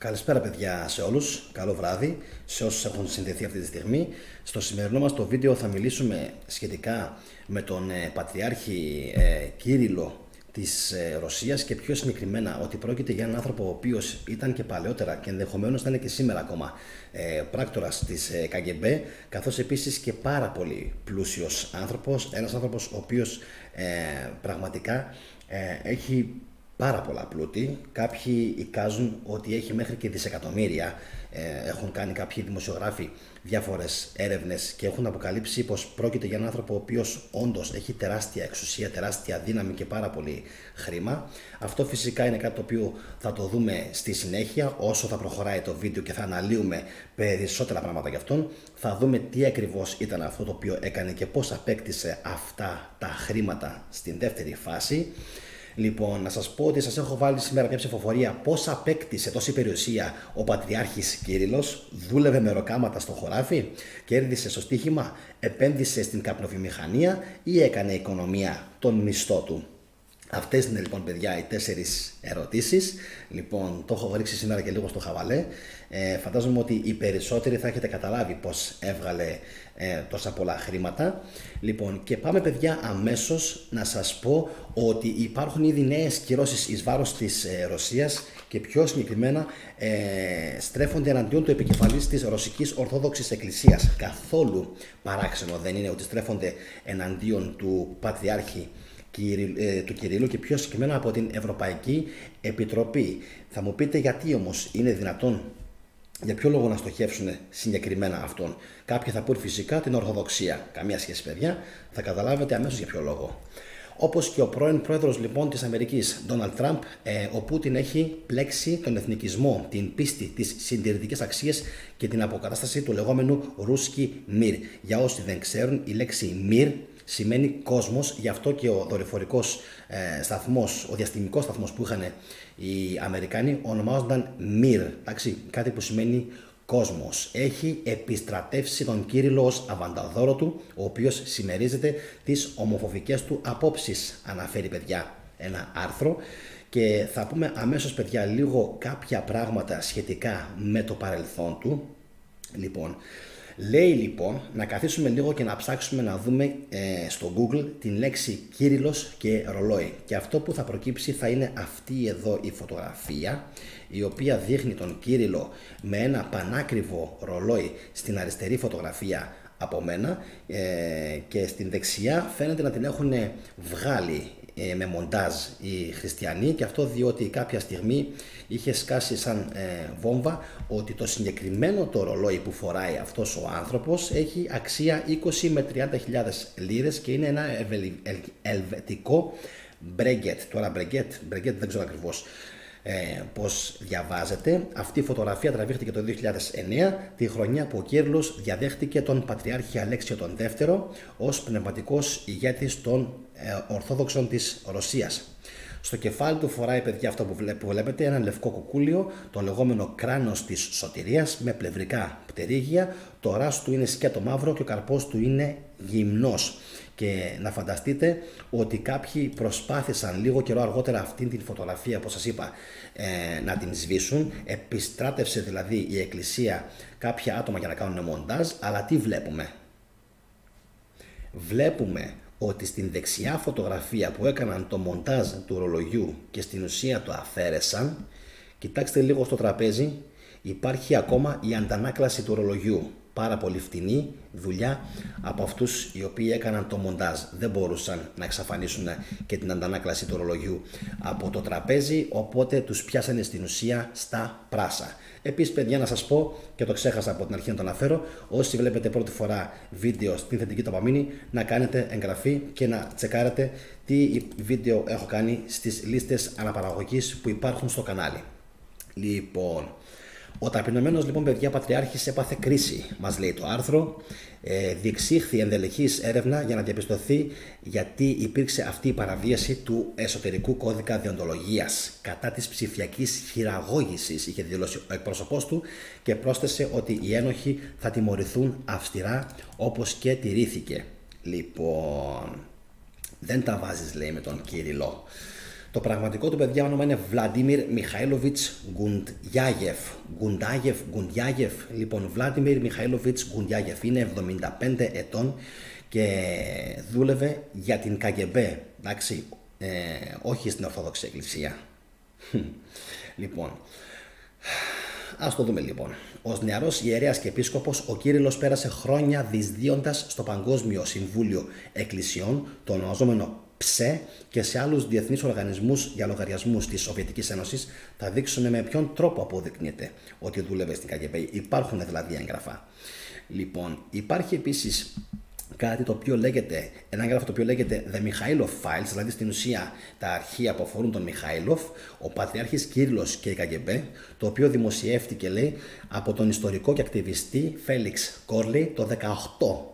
Καλησπέρα παιδιά σε όλους, καλό βράδυ σε όσους έχουν συνδεθεί αυτή τη στιγμή. Στο σημερινό μας το βίντεο θα μιλήσουμε σχετικά με τον Πατριάρχη Κύριλλο της Ρωσίας και πιο συγκεκριμένα ότι πρόκειται για έναν άνθρωπο ο οποίος ήταν και παλαιότερα και ενδεχομένως θα είναι και σήμερα ακόμα πράκτορας της KGB, καθώς επίσης και πάρα πολύ πλούσιος άνθρωπος, ένας άνθρωπος ο οποίος πραγματικά έχει πάρα πολλά πλούτη. Κάποιοι εικάζουν ότι έχει μέχρι και δισεκατομμύρια. Έχουν κάνει κάποιοι δημοσιογράφοι διάφορες έρευνες και έχουν αποκαλύψει πως πρόκειται για έναν άνθρωπο ο οποίος όντως έχει τεράστια εξουσία, τεράστια δύναμη και πάρα πολύ χρήμα. Αυτό φυσικά είναι κάτι το οποίο θα το δούμε στη συνέχεια όσο θα προχωράει το βίντεο και θα αναλύουμε περισσότερα πράγματα γι' αυτόν. Θα δούμε τι ακριβώς ήταν αυτό το οποίο έκανε και πώς απέκτησε αυτά τα χρήματα στην δεύτερη φάση. Λοιπόν, να σας πω ότι σας έχω βάλει σήμερα μια ψηφοφορία πώς απέκτησε τόση περιουσία ο Πατριάρχης Κύριλλος. Δούλευε με ροκάματα στο χωράφι, κέρδισε στο στοίχημα, επένδυσε στην καπνοβιομηχανία ή έκανε οικονομία τον μισθό του. Αυτές είναι λοιπόν παιδιά οι 4 ερωτήσεις. Λοιπόν, το έχω ρίξει σήμερα και λίγο στο χαβαλέ. Φαντάζομαι ότι οι περισσότεροι θα έχετε καταλάβει πως έβγαλε τόσα πολλά χρήματα. Λοιπόν, και πάμε παιδιά αμέσως να σας πω ότι υπάρχουν ήδη νέες κυρώσεις εις βάρος της Ρωσίας και πιο συγκεκριμένα στρέφονται εναντίον του επικεφαλής της Ρωσικής Ορθόδοξης Εκκλησίας. Καθόλου παράξενο δεν είναι ότι στρέφονται εναντίον του Πατριάρχη του Κυρίλλου και πιο συγκεκριμένα από την Ευρωπαϊκή Επιτροπή. Θα μου πείτε γιατί όμως είναι δυνατόν, για ποιο λόγο να στοχεύσουν συγκεκριμένα αυτόν. Κάποιοι θα πούν φυσικά την Ορθοδοξία. Καμία σχέση παιδιά, θα καταλάβετε αμέσως για ποιο λόγο. Όπως και ο πρώην πρόεδρος λοιπόν της Αμερικής, Ντόναλντ Τραμπ, ο Πούτιν έχει πλέξει τον εθνικισμό, την πίστη, τις συντηρητικές αξίες και την αποκατάσταση του λεγόμενου Ρούσκι Μιρ. Για όσοι δεν ξέρουν, η λέξη Μιρ σημαίνει κόσμος, γι' αυτό και ο δορυφορικός σταθμός, ο διαστημικός σταθμός που είχαν οι Αμερικάνοι ονομάζονταν Mir, κάτι που σημαίνει κόσμος. Έχει επιστρατεύσει τον Κύριλλο ως αβανταδόρο του, ο οποίος συμμερίζεται τις ομοφοβικές του απόψεις, αναφέρει παιδιά ένα άρθρο. Και θα πούμε αμέσως παιδιά λίγο κάποια πράγματα σχετικά με το παρελθόν του. Λοιπόν, λέει λοιπόν να καθίσουμε λίγο και να ψάξουμε να δούμε στο Google την λέξη Κύριλλος και ρολόι. Και αυτό που θα προκύψει θα είναι αυτή εδώ η φωτογραφία, η οποία δείχνει τον Κύριλλο με ένα πανάκριβο ρολόι στην αριστερή φωτογραφία από μένα και στην δεξιά φαίνεται να την έχουν βγάλει με μοντάζ οι χριστιανοί, και αυτό διότι κάποια στιγμή είχε σκάσει σαν βόμβα ότι το συγκεκριμένο το ρολόι που φοράει αυτός ο άνθρωπος έχει αξία 20 με 30.000 λίρες και είναι ένα ελβετικό Breguet. Τώρα Breguet δεν ξέρω ακριβώς πώς διαβάζεται. Αυτή η φωτογραφία τραβήχτηκε το 2009, τη χρονιά που ο Κύριλλος διαδέχτηκε τον Πατριάρχη Αλέξιο τον Δεύτερο ως πνευματικός ηγέτης των Ορθόδοξων της Ρωσίας. Στο κεφάλι του φοράει παιδιά αυτό που βλέπετε, ένα λευκό κουκούλιο, το λεγόμενο κράνος της σωτηρίας με πλευρικά πτερίγια, το ρας του είναι σκέτο μαύρο και ο καρπός του είναι γυμνός. Και να φανταστείτε ότι κάποιοι προσπάθησαν λίγο καιρό αργότερα αυτήν την φωτογραφία, όπως σας είπα, να την σβήσουν. Επιστράτευσε δηλαδή η Εκκλησία κάποια άτομα για να κάνουν μοντάζ, αλλά τι βλέπουμε? Βλέπουμε ότι στην δεξιά φωτογραφία που έκαναν το μοντάζ του ρολογιού και στην ουσία το αφαίρεσαν, κοιτάξτε λίγο στο τραπέζι, υπάρχει ακόμα η αντανάκλαση του ρολογιού. Πάρα πολύ φτηνή δουλειά από αυτούς οι οποίοι έκαναν το μοντάζ. Δεν μπορούσαν να εξαφανίσουν και την αντανάκλαση του ρολογιού από το τραπέζι, οπότε τους πιάσανε στην ουσία στα πράσα. Επίσης παιδιά να σας πω, και το ξέχασα από την αρχή να το αναφέρω, όσοι βλέπετε πρώτη φορά βίντεο στην Θετική Δοπαμίνη, να κάνετε εγγραφή και να τσεκάρετε τι βίντεο έχω κάνει στις λίστες αναπαραγωγής που υπάρχουν στο κανάλι. Λοιπόν, ο ταπεινωμένος λοιπόν παιδιά Πατριάρχης έπαθε κρίση, μας λέει το άρθρο. Διεξήχθη ενδελεχής έρευνα για να διαπιστωθεί γιατί υπήρξε αυτή η παραβίαση του εσωτερικού κώδικα δεοντολογίας κατά της ψηφιακής χειραγώγησης, είχε δηλώσει ο εκπρόσωπός του, και πρόσθεσε ότι οι ένοχοι θα τιμωρηθούν αυστηρά, όπως και τηρήθηκε. Λοιπόν, δεν τα βάζεις λέει με τον Κύριλλο. Το πραγματικό του παιδιά όνομα είναι Βλαντίμιρ Μιχαήλοβιτς Γκουντιάγεφ. Λοιπόν, Βλαντίμιρ Μιχαήλοβιτς Γκουντιάγεφ είναι 75 ετών και δούλευε για την ΚΑΓΕΜΠΕ, εντάξει, όχι στην Ορθόδοξη Εκκλησία. Λοιπόν, ας το δούμε λοιπόν. Ως νεαρός ιερέας και επίσκοπος, ο Κύριλλος πέρασε χρόνια διεισδύοντας στο Παγκόσμιο Συμβούλιο Εκκλησιών, το ονομαζόμενο ΨΕ, και σε άλλους διεθνείς οργανισμούς για λογαριασμούς της Σοβιετικής Ένωσης. Θα δείξουμε με ποιον τρόπο αποδεικνύεται ότι δούλευε στην ΚΑΓΕΜΠΕ. Υπάρχουν δηλαδή έγγραφα. Λοιπόν, υπάρχει επίσης κάτι το οποίο λέγεται, ένα έγγραφο το οποίο λέγεται The Mikhailov Files, δηλαδή στην ουσία τα αρχεία που αφορούν τον Μιχαήλοφ, ο Πατριάρχης Κύριλλος και η ΚΑΓΕΜΠΕ, το οποίο δημοσιεύτηκε, λέει, από τον ιστορικό και ακτιβιστή Φέλιξ Κόρλεϊ το 18.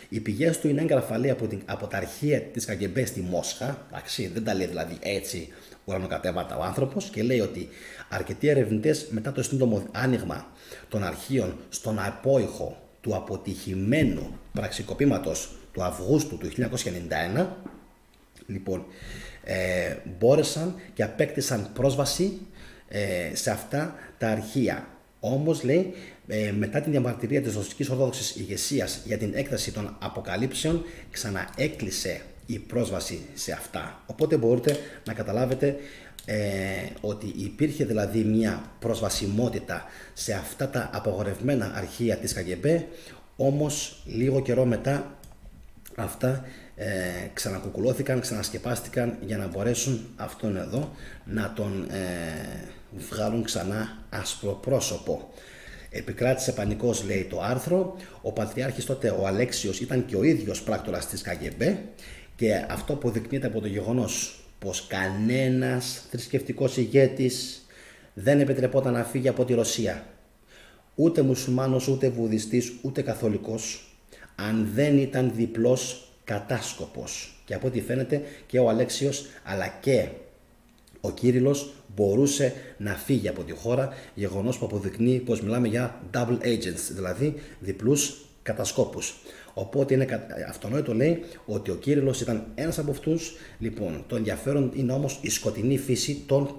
Οι πηγές του είναι έγγραφα, λέει, από τα αρχεία της ΚΑΓΕΜΠΕ στη Μόσχα, εντάξει, δεν τα λέει δηλαδή έτσι ουρανοκατέβατα ο άνθρωπος, και λέει ότι αρκετοί ερευνητές μετά το σύντομο άνοιγμα των αρχείων στον απόϊχο του αποτυχημένου πραξικοπήματος του Αυγούστου του 1991, λοιπόν, μπόρεσαν και απέκτησαν πρόσβαση σε αυτά τα αρχεία. Όμως, λέει, μετά την διαμαρτυρία της Ρωσικής Ορθόδοξης ηγεσίας για την έκταση των αποκαλύψεων, ξαναέκλεισε η πρόσβαση σε αυτά. Οπότε μπορείτε να καταλάβετε ότι υπήρχε δηλαδή μια προσβασιμότητα σε αυτά τα απαγορευμένα αρχεία της ΚΑΓΕΜΠΕ, όμως λίγο καιρό μετά αυτά ξανακουκουλώθηκαν, ξανασκεπάστηκαν για να μπορέσουν αυτόν εδώ να τον βγάλουν ξανά ασπροπρόσωπο. Επικράτησε πανικός, λέει το άρθρο. Ο Πατριάρχης τότε, ο Αλέξιος, ήταν και ο ίδιος πράκτορας της ΚΑΓΕΜΠΕ, και αυτό αποδεικνύεται από το γεγονός πως κανένας θρησκευτικός ηγέτης δεν επιτρεπόταν να φύγει από τη Ρωσία. Ούτε μουσουλμάνος, ούτε βουδιστής, ούτε καθολικός, αν δεν ήταν διπλός κατάσκοπος. Και από ό,τι φαίνεται και ο Αλέξιος αλλά και ο Κύριλλος μπορούσε να φύγει από τη χώρα, γεγονός που αποδεικνύει πως μιλάμε για double agents, δηλαδή διπλούς κατασκόπους. Οπότε είναι αυτονόητο, λέει, ότι ο Κύριλλος ήταν ένας από αυτούς. Λοιπόν, το ενδιαφέρον είναι όμως η σκοτεινή φύση των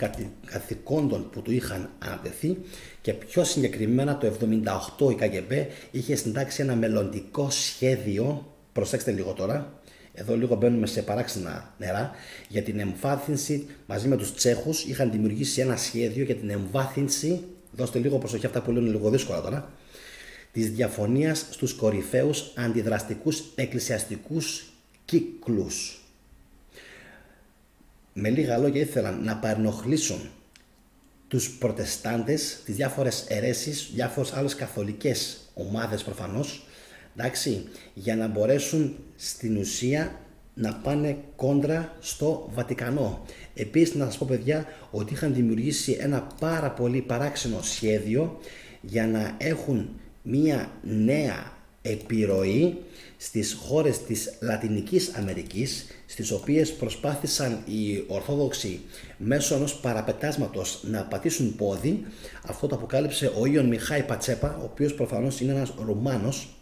καθηκόντων που του είχαν ανατεθεί, και πιο συγκεκριμένα το 1978 η ΚΑΓΕΜΠΕ είχε συντάξει ένα μελλοντικό σχέδιο, προσέξτε λίγο τώρα, εδώ λίγο μπαίνουμε σε παράξενα νερά, για την εμβάθυνση. Μαζί με τους Τσέχους είχαν δημιουργήσει ένα σχέδιο για την εμβάθυνση, δώστε λίγο προσοχή, αυτά που λένε λίγο δύσκολα τώρα, της διαφωνίας στους κορυφαίους αντιδραστικούς εκκλησιαστικούς κύκλους. Με λίγα λόγια, ήθελαν να παρενοχλήσουν τους προτεστάντες, τις διάφορες αιρέσεις, διάφορες άλλες καθολικές ομάδες προφανώς, εντάξει, για να μπορέσουν στην ουσία να πάνε κόντρα στο Βατικανό. Επίσης, να σας πω, παιδιά, ότι είχαν δημιουργήσει ένα πάρα πολύ παράξενο σχέδιο για να έχουν μία νέα επιρροή στις χώρες της Λατινικής Αμερικής, στις οποίες προσπάθησαν οι Ορθόδοξοι μέσω ενός παραπετάσματος να πατήσουν πόδι. Αυτό το αποκάλυψε ο Ιων Μιχάη Πατσέπα, ο οποίος προφανώς είναι ένας Ρουμάνος,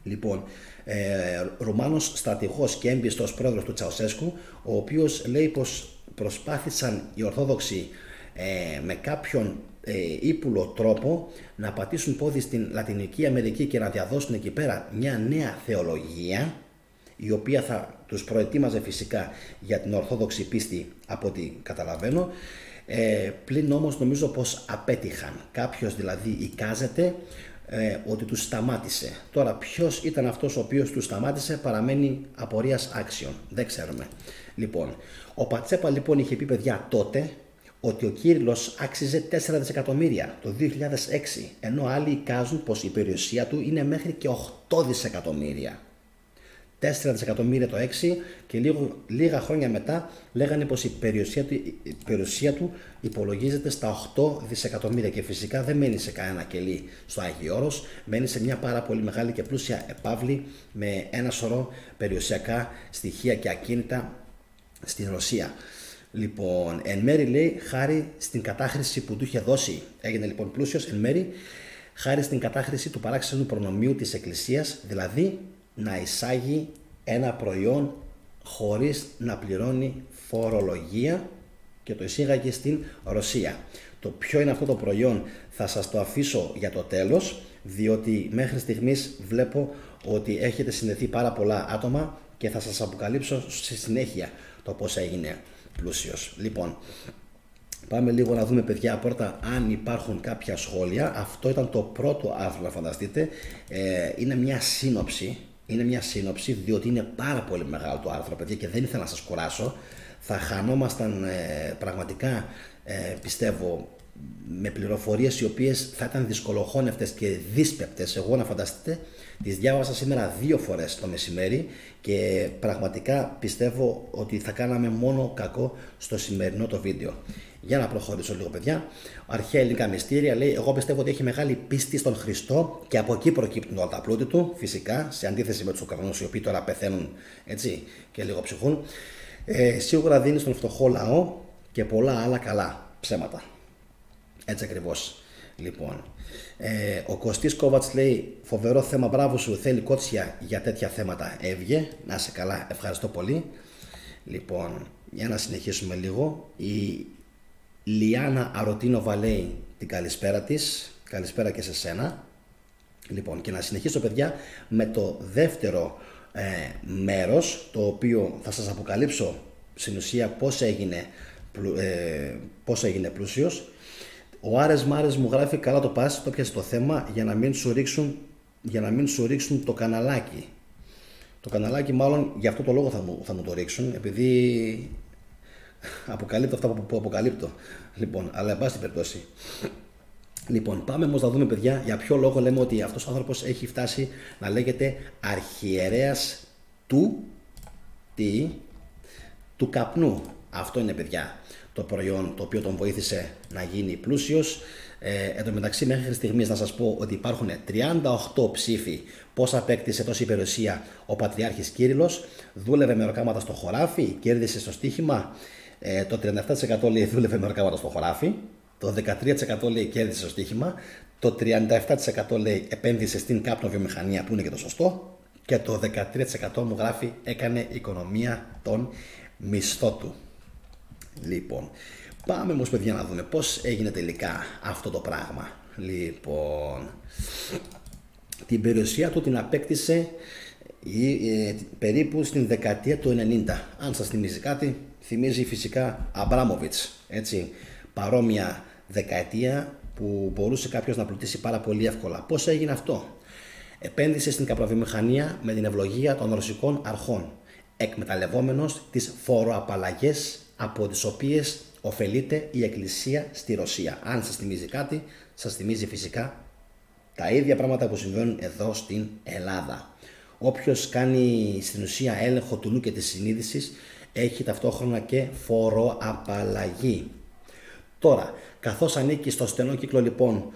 λοιπόν, Ρουμάνος στρατηγός και έμπιστος πρόεδρος του Τσαουσέσκου, ο οποίος λέει πως προσπάθησαν οι Ορθόδοξοι με κάποιον ύπουλο τρόπο να πατήσουν πόδι στην Λατινική Αμερική και να διαδώσουν εκεί πέρα μια νέα θεολογία, η οποία θα τους προετοίμαζε φυσικά για την Ορθόδοξη πίστη, από ό,τι καταλαβαίνω. Πλην όμως νομίζω πως απέτυχαν. Κάποιος δηλαδή εικάζεται ότι τους σταμάτησε. Τώρα ποιος ήταν αυτός ο οποίος τους σταμάτησε παραμένει απορίας άξιων. Δεν ξέρουμε. Λοιπόν, ο Πατσέπα λοιπόν είχε πει, παιδιά, τότε ότι ο Κύριλλος άξιζε 4 δισεκατομμύρια το 2006, ενώ άλλοι εικάζουν πως η περιουσία του είναι μέχρι και 8 δισεκατομμύρια. 4 δισεκατομμύρια το 6 και λίγα χρόνια μετά λέγανε πως η περιουσία του υπολογίζεται στα 8 δισεκατομμύρια, και φυσικά δεν μένει σε κανένα κελί στο Άγιο Όρος, μένει σε μια πάρα πολύ μεγάλη και πλούσια επαύλη με ένα σωρό περιουσιακά στοιχεία και ακίνητα στην Ρωσία. Λοιπόν, εν μέρει, λέει, χάρη στην κατάχρηση που του είχε δώσει, έγινε λοιπόν πλούσιος εν μέρει χάρη στην κατάχρηση του παράξενου προνομίου της Εκκλησίας, δηλαδή να εισάγει ένα προϊόν χωρίς να πληρώνει φορολογία και το εισήγαγε στην Ρωσία. Το ποιο είναι αυτό το προϊόν θα σας το αφήσω για το τέλος, διότι μέχρι στιγμής βλέπω ότι έχετε συνδεθεί πάρα πολλά άτομα και θα σας αποκαλύψω στη συνέχεια το πώς έγινε πλούσιος. Λοιπόν, πάμε λίγο να δούμε, παιδιά, πρώτα αν υπάρχουν κάποια σχόλια. Αυτό ήταν το πρώτο άρθρο, να φανταστείτε. Είναι μια σύνοψη. Είναι μια σύνοψη, διότι είναι πάρα πολύ μεγάλο το άρθρο, παιδιά, και δεν ήθελα να σας κουράσω. Θα χανόμασταν πραγματικά, πιστεύω, με πληροφορίες οι οποίες θα ήταν δυσκολοχώνευτες και δύσπεπτες. Εγώ, να φανταστείτε, τις διάβασα σήμερα 2 φορές το μεσημέρι και πραγματικά πιστεύω ότι θα κάναμε μόνο κακό στο σημερινό το βίντεο. Για να προχωρήσω λίγο, παιδιά. Αρχαία ελληνικά μυστήρια, λέει: εγώ πιστεύω ότι έχει μεγάλη πίστη στον Χριστό και από εκεί προκύπτουν όλα τα πλούτη του. Φυσικά, σε αντίθεση με τους Ουκρανούς, οι οποίοι τώρα πεθαίνουν έτσι και λίγο ψυχούν. Σίγουρα δίνει στον φτωχό λαό και πολλά άλλα καλά ψέματα. Έτσι ακριβώς. Λοιπόν, ο Κωστής Κόβατς λέει: φοβερό θέμα, μπράβο σου, θέλει κότσια για τέτοια θέματα. Έβγε, να είσαι καλά, ευχαριστώ πολύ. Λοιπόν, για να συνεχίσουμε λίγο. Η Λιάννα Αρωτίνοβα λέει την καλησπέρα της. Καλησπέρα και σε σένα. Λοιπόν, και να συνεχίσω, παιδιά, με το δεύτερο μέρος, το οποίο θα σας αποκαλύψω στην ουσία πώς έγινε πλούσιος. Ο Άρες Μάρες μου γράφει: καλά το πας, το πιάσε το θέμα για να μην σου ρίξουν το καναλάκι. Το καναλάκι μάλλον για αυτό το λόγο θα μου το ρίξουν, επειδή αποκαλύπτω αυτά που αποκαλύπτω. Λοιπόν, αλλά εν πάση περιπτώσει. Λοιπόν, πάμε όμως να δούμε, παιδιά, για ποιο λόγο λέμε ότι αυτός ο άνθρωπος έχει φτάσει να λέγεται αρχιερέας του καπνού. Αυτό είναι, παιδιά, το προϊόν το οποίο τον βοήθησε να γίνει πλούσιος. Εν τω μεταξύ, μέχρι στιγμής να σας πω ότι υπάρχουν 38 ψήφοι πώς απέκτησε τόση περιουσία ο Πατριάρχης Κύριλλος. Δούλευε με ορκάματα στο χωράφι, κέρδισε στο στοίχημα. Το 37% λέει δούλευε με ορκάματα στο χωράφι. Το 13% λέει κέρδισε στο στοίχημα. Το 37% λέει επένδυσε στην κάπνο-βιομηχανία, που είναι και το σωστό. Και το 13% μου γράφει έκανε οικονομία των μισθό του. Λοιπόν, πάμε όμως, παιδιά, να δούμε πώς έγινε τελικά αυτό το πράγμα. Λοιπόν, την περιουσία του την απέκτησε περίπου στην δεκαετία του 90. Αν σας θυμίζει κάτι, θυμίζει φυσικά Αμπράμοβιτς, έτσι, παρόμοια δεκαετία που μπορούσε κάποιος να πλουτίσει πάρα πολύ εύκολα. Πώς έγινε αυτό? Επένδυσε στην καπνοβιομηχανία με την ευλογία των ρωσικών αρχών, εκμεταλλευόμενος τις φοροαπαλλαγές από τις οποίες ωφελείται η Εκκλησία στη Ρωσία. Αν σας θυμίζει κάτι, σας θυμίζει φυσικά τα ίδια πράγματα που συμβαίνουν εδώ στην Ελλάδα. Όποιος κάνει στην ουσία έλεγχο του νου και της συνείδησης έχει ταυτόχρονα και φοροαπαλλαγή. Τώρα, καθώς ανήκει στο στενό κύκλο, λοιπόν,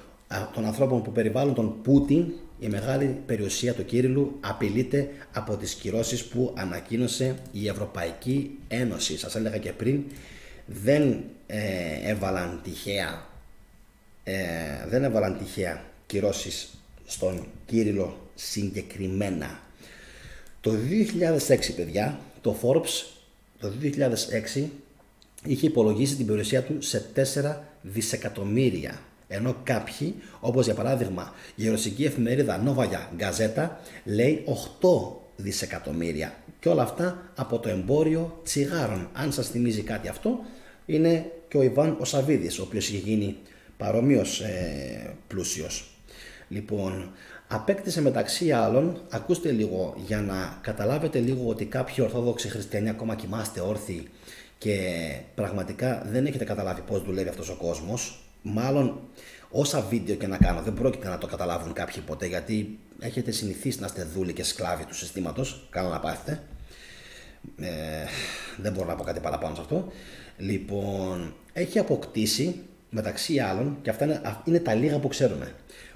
των ανθρώπων που περιβάλλουν τον Πούτιν, η μεγάλη περιουσία του Κύριλλου απειλείται από τις κυρώσεις που ανακοίνωσε η Ευρωπαϊκή Ένωση. Σας έλεγα και πριν, δεν έβαλαν τυχαία κυρώσεις στον Κύριλλο συγκεκριμένα. Το 2006, παιδιά, το Forbes το 2006 είχε υπολογίσει την περιουσία του σε 4 δισεκατομμύρια. Ενώ κάποιοι, όπως για παράδειγμα η ρωσική εφημερίδα Novaya Gazeta, λέει 8 δισεκατομμύρια. Και όλα αυτά από το εμπόριο τσιγάρων. Αν σας θυμίζει κάτι αυτό, είναι και ο Ιβάν ο Σαββίδης, ο οποίος είχε γίνει παρομοίως πλούσιος. Λοιπόν, απέκτησε μεταξύ άλλων, ακούστε λίγο για να καταλάβετε λίγο ότι κάποιοι Ορθόδοξοι Χριστιανοί ακόμα κοιμάστε όρθιοι και πραγματικά δεν έχετε καταλάβει πώς δουλεύει αυτός ο κόσμος. Μάλλον όσα βίντεο και να κάνω δεν πρόκειται να το καταλάβουν κάποιοι ποτέ, γιατί έχετε συνηθίσει να είστε δούλοι και σκλάβοι του συστήματος. Καλά να πάθετε. Δεν μπορώ να πω κάτι παραπάνω σε αυτό. Λοιπόν, έχει αποκτήσει μεταξύ άλλων, και αυτά είναι τα λίγα που ξέρουμε,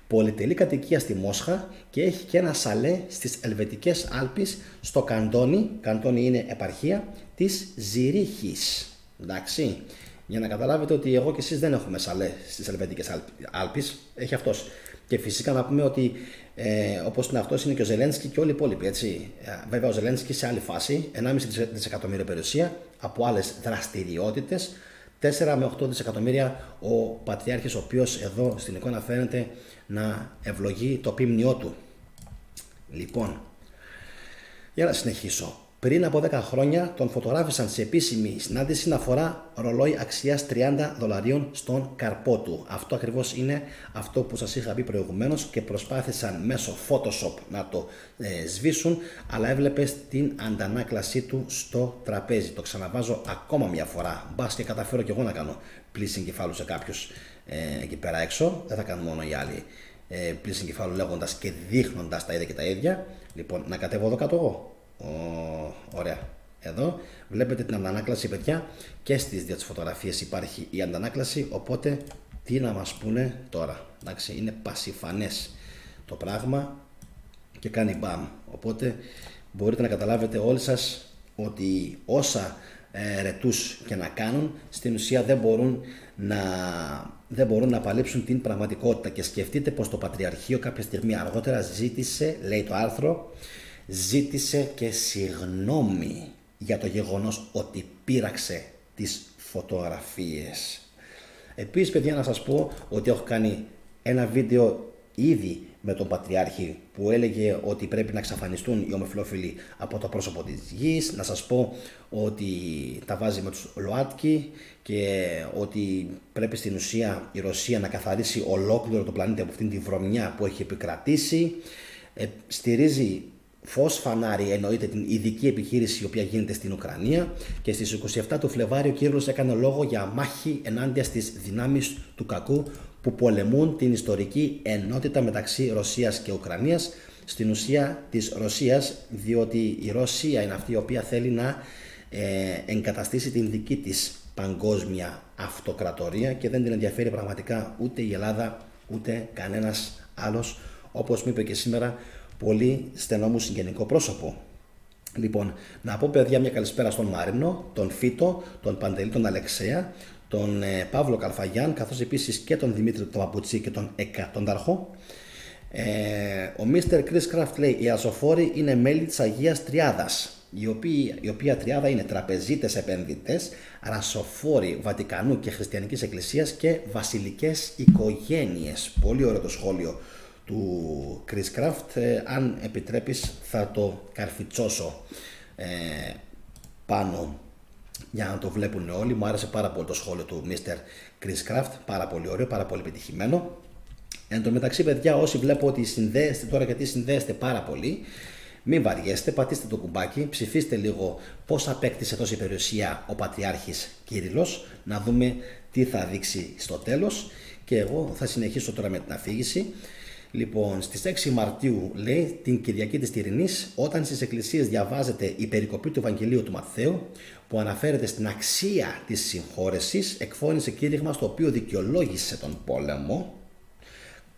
πολυτελή κατοικία στη Μόσχα και έχει και ένα σαλέ στις Ελβετικές Άλπεις στο Καντόνι. Καντόνι είναι επαρχία της Ζηρίχης. Εντάξει. Για να καταλάβετε ότι εγώ και εσείς δεν έχουμε σαλέ στις Ελβετικές Άλπεις, έχει αυτός. Και φυσικά να πούμε ότι όπως είναι αυτός είναι και ο Ζελένσκι και όλοι οι υπόλοιποι. Έτσι. Βέβαια ο Ζελένσκι σε άλλη φάση, 1,5 δισεκατομμύριο περιουσία από άλλες δραστηριότητες, 4 με 8 δισεκατομμύρια ο Πατριάρχης, ο οποίος εδώ στην εικόνα φαίνεται να ευλογεί το πίμνιό του. Λοιπόν, για να συνεχίσω. Πριν από 10 χρόνια τον φωτογράφησαν σε επίσημη συνάντηση να φορά ρολόι αξίας $30 στον καρπό του. Αυτό ακριβώς είναι αυτό που σας είχα πει προηγουμένως και προσπάθησαν μέσω Photoshop να το σβήσουν, αλλά έβλεπες την αντανάκλασή του στο τραπέζι. Το ξαναβάζω ακόμα μια φορά. Μπας και καταφέρω κι εγώ να κάνω πλήση εγκεφάλου σε κάποιους εκεί πέρα έξω. Δεν θα κάνουν μόνο οι άλλοι πλήση εγκεφάλου λέγοντας και δείχνοντας τα ίδια και τα ίδια. Λοιπόν, να κατέβω εδώ κάτω εγώ. Ωραία. Εδώ βλέπετε την αντανάκλαση, παιδιά, και στις δύο τις φωτογραφίες υπάρχει η αντανάκλαση, οπότε τι να μας πούνε τώρα. Εντάξει, είναι πασιφανές το πράγμα και κάνει μπαμ. Οπότε μπορείτε να καταλάβετε όλοι σας ότι όσα ρετούς και να κάνουν, στην ουσία δεν μπορούν να απαλείψουν την πραγματικότητα. Και σκεφτείτε πως το Πατριαρχείο κάποια στιγμή αργότερα ζήτησε, λέει το άρθρο, ζήτησε και συγγνώμη για το γεγονός ότι πείραξε τις φωτογραφίες. Επίσης, παιδιά, να σας πω ότι έχω κάνει ένα βίντεο ήδη με τον Πατριάρχη που έλεγε ότι πρέπει να εξαφανιστούν οι ομοφυλόφιλοι από το πρόσωπο της γης. Να σας πω ότι τα βάζει με τους ΛΟΑΤΚΙ και ότι πρέπει στην ουσία η Ρωσία να καθαρίσει ολόκληρο το πλανήτη από αυτήν τη βρωμιά που έχει επικρατήσει. Στηρίζει φως φανάρι, εννοείται την ειδική επιχείρηση η οποία γίνεται στην Ουκρανία, και στις 27 του Φλεβάρι ο Κύριλλος έκανε λόγο για μάχη ενάντια στις δυνάμεις του κακού που πολεμούν την ιστορική ενότητα μεταξύ Ρωσίας και Ουκρανίας, στην ουσία της Ρωσίας, διότι η Ρωσία είναι αυτή η οποία θέλει να εγκαταστήσει την δική της παγκόσμια αυτοκρατορία και δεν την ενδιαφέρει πραγματικά ούτε η Ελλάδα ούτε κανένας άλλος, όπως μου είπε και σήμερα πολύ στενό μου συγγενικό πρόσωπο. Λοιπόν, να πω, παιδιά, μια καλησπέρα στον Μάρινο, τον Φίτο, τον Παντελή, τον Αλεξέα, τον Παύλο Καλφαγιάν, καθώς επίσης και τον Δημήτρη τον Παπουτσί και τον Εκατονταρχό. Ο Mr. Chris Craft λέει: οι ασοφόροι είναι μέλη της Αγίας Τριάδας, η οποία τριάδα είναι τραπεζίτες επενδυτές, ρασοφόροι Βατικανού και Χριστιανικής Εκκλησίας και βασιλικές οικογένειες. Πολύ ωραίο το σχόλιο του Chris Craft, αν επιτρέπεις θα το καρφιτσώσω πάνω για να το βλέπουν όλοι. Μου άρεσε πάρα πολύ το σχόλιο του Mr. Chris Craft, πάρα πολύ ωραίο, πάρα πολύ επιτυχημένο. Εν τω μεταξύ, παιδιά, όσοι βλέπω ότι συνδέεστε τώρα, γιατί συνδέεστε πάρα πολύ, μην βαριέστε, πατήστε το κουμπάκι, ψηφίστε λίγο πώς απέκτησε τόση περιουσία ο Πατριάρχης Κύριλλος, να δούμε τι θα δείξει στο τέλος, και εγώ θα συνεχίσω τώρα με την αφήγηση. Λοιπόν, στις 6 Μαρτίου, λέει, την Κυριακή της Τυρινής, όταν στις εκκλησίες διαβάζεται η περικοπή του Ευαγγελίου του Ματθαίου, που αναφέρεται στην αξία της συγχώρεσης, εκφώνησε κήρυγμα στο οποίο δικαιολόγησε τον πόλεμο,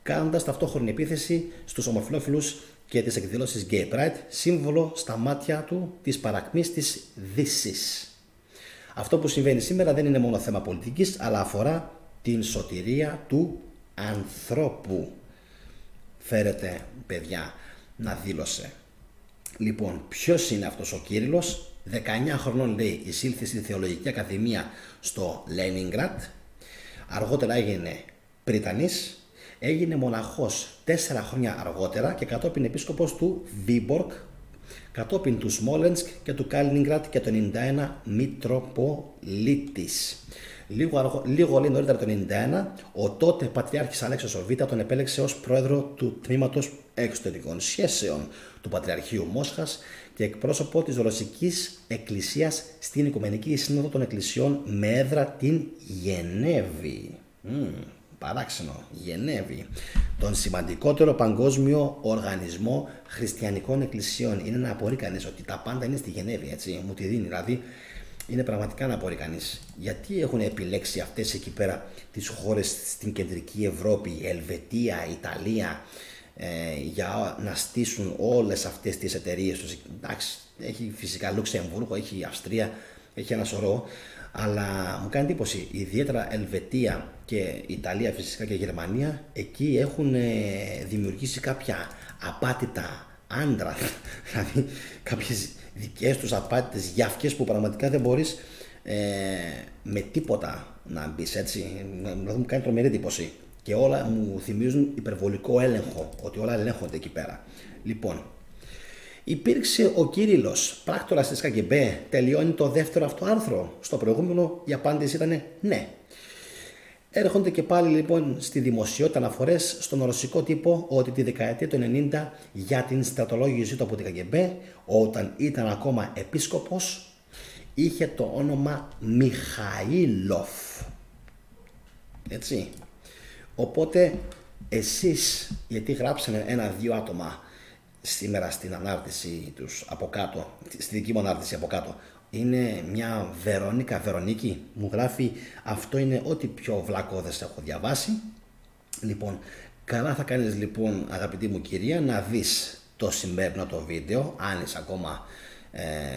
κάνοντας ταυτόχρονη επίθεση στους ομοφυλόφιλους και τις εκδηλώσεις Gay Pride, σύμβολο στα μάτια του της παρακμής της Δύσης. Αυτό που συμβαίνει σήμερα δεν είναι μόνο θέμα πολιτικής, αλλά αφορά την σωτηρία του ανθρώπου. Φέρετε, παιδιά, να δήλωσε. Λοιπόν, ποιος είναι αυτός ο Κύριλλος? 19 χρονών, λέει, εισήλθε στη Θεολογική Ακαδημία στο Λένινγκραντ. Αργότερα έγινε πριτανής. Έγινε μοναχός 4 χρόνια αργότερα και κατόπιν επίσκοπος του Βίμπορκ, κατόπιν του Σμόλενσκ και του Κάλινιγκραντ και το 91 Μητροπολίτης. Λίγο λέει νωρίτερα το 91, ο τότε Πατριάρχης Αλέξιος ο Β' τον επέλεξε ως πρόεδρο του Τμήματος Εξωτερικών Σχέσεων του Πατριαρχείου Μόσχας και εκπρόσωπο της Ρωσικής Εκκλησίας στην Οικουμενική Σύνοδο των Εκκλησιών με έδρα την Γενέβη. Παράξενο, Γενέβη. Τον σημαντικότερο παγκόσμιο οργανισμό χριστιανικών εκκλησιών. Είναι να απορεί κανείς ότι τα πάντα είναι στη Γενέβη, έτσι. Μου τη δίνει, δηλαδή. Είναι πραγματικά να απορεί κανείς. Γιατί έχουν επιλέξει αυτές εκεί πέρα τις χώρες στην κεντρική Ευρώπη, η Ελβετία, η Ιταλία, για να στήσουν όλες αυτές τις εταιρείες τους? Εντάξει, έχει φυσικά Λουξεμβούργο, έχει Αυστρία, έχει ένα σωρό. Αλλά μου κάνει εντύπωση, ιδιαίτερα Ελβετία και Ιταλία φυσικά και Γερμανία, εκεί έχουν δημιουργήσει κάποια απάτητα άντρα, δηλαδή κάποιες δικές τους απάτητες γιάφκες που πραγματικά δεν μπορείς με τίποτα να μπεις, έτσι. Δηλαδή μου κάνει τρομερή εντύπωση και όλα μου θυμίζουν υπερβολικό έλεγχο, ότι όλα ελέγχονται εκεί πέρα. Λοιπόν, υπήρξε ο Κύριλλος, πράκτορας της ΚΑΓΚΕΜΠΕ, τελειώνει το δεύτερο αυτό άρθρο. Στο προηγούμενο η απάντηση ήταν ναι. Έρχονται και πάλι λοιπόν στη δημοσιότητα αναφορές στον ρωσικό τύπο ότι τη δεκαετία του 90 για την στρατολόγησή του από την ΚΑΓΚΕΜΠΕ, όταν ήταν ακόμα επίσκοπος, είχε το όνομα Μιχαήλοφ. Έτσι. Οπότε εσείς, γιατί γράψανε ένα-δύο άτομα σήμερα στην ανάρτηση τους από κάτω, στη δική μου ανάρτηση από κάτω, είναι μια Βερονίκη, μου γράφει αυτό είναι ό,τι πιο βλακώδες έχω διαβάσει. Λοιπόν, καλά θα κάνεις λοιπόν αγαπητή μου κυρία να δεις το σημερινό το βίντεο, αν είσαι ακόμα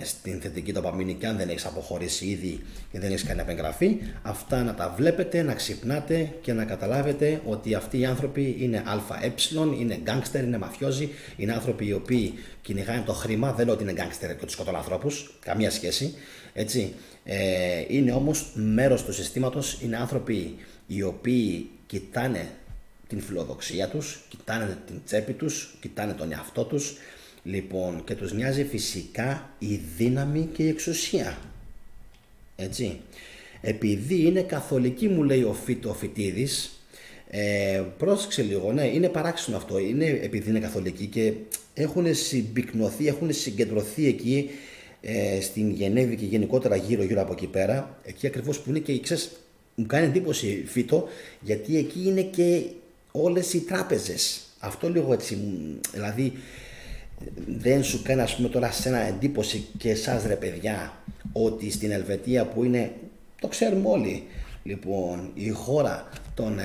στην θετική ντοπαμίνη και αν δεν έχεις αποχωρήσει ήδη και δεν έχεις κάνει απεγγραφή, αυτά να τα βλέπετε, να ξυπνάτε και να καταλάβετε ότι αυτοί οι άνθρωποι είναι ΑΕ, είναι γκάνγκστερ, είναι μαφιόζοι, είναι άνθρωποι οι οποίοι κυνηγάνε το χρήμα, δεν λέω ότι είναι γκάνγκστερ και ότι σκοτώνουν ανθρώπους, καμία σχέση, έτσι. Είναι όμως μέρος του συστήματος, είναι άνθρωποι οι οποίοι κοιτάνε την φιλοδοξία τους, κοιτάνε την τσέπη τους, κοιτάνε τον εαυτό τους. Λοιπόν, και τους νοιάζει φυσικά η δύναμη και η εξουσία. Έτσι. Επειδή είναι καθολική, μου λέει ο Φοιτίδης, πρόσεξε λίγο, ναι, είναι παράξενο αυτό, είναι επειδή είναι καθολική και έχουν συμπυκνωθεί, έχουν συγκεντρωθεί εκεί στην Γενέβη και γενικότερα γύρω από εκεί πέρα, εκεί ακριβώς που είναι και, ξέρεις, μου κάνει εντύπωση Φίτο, γιατί εκεί είναι και όλες οι τράπεζες. Αυτό λίγο έτσι, δηλαδή, δεν σου κάνει ας πούμε τώρα σε ένα εντύπωση και εσάς ρε παιδιά ότι στην Ελβετία που είναι, το ξέρουμε όλοι, λοιπόν η χώρα των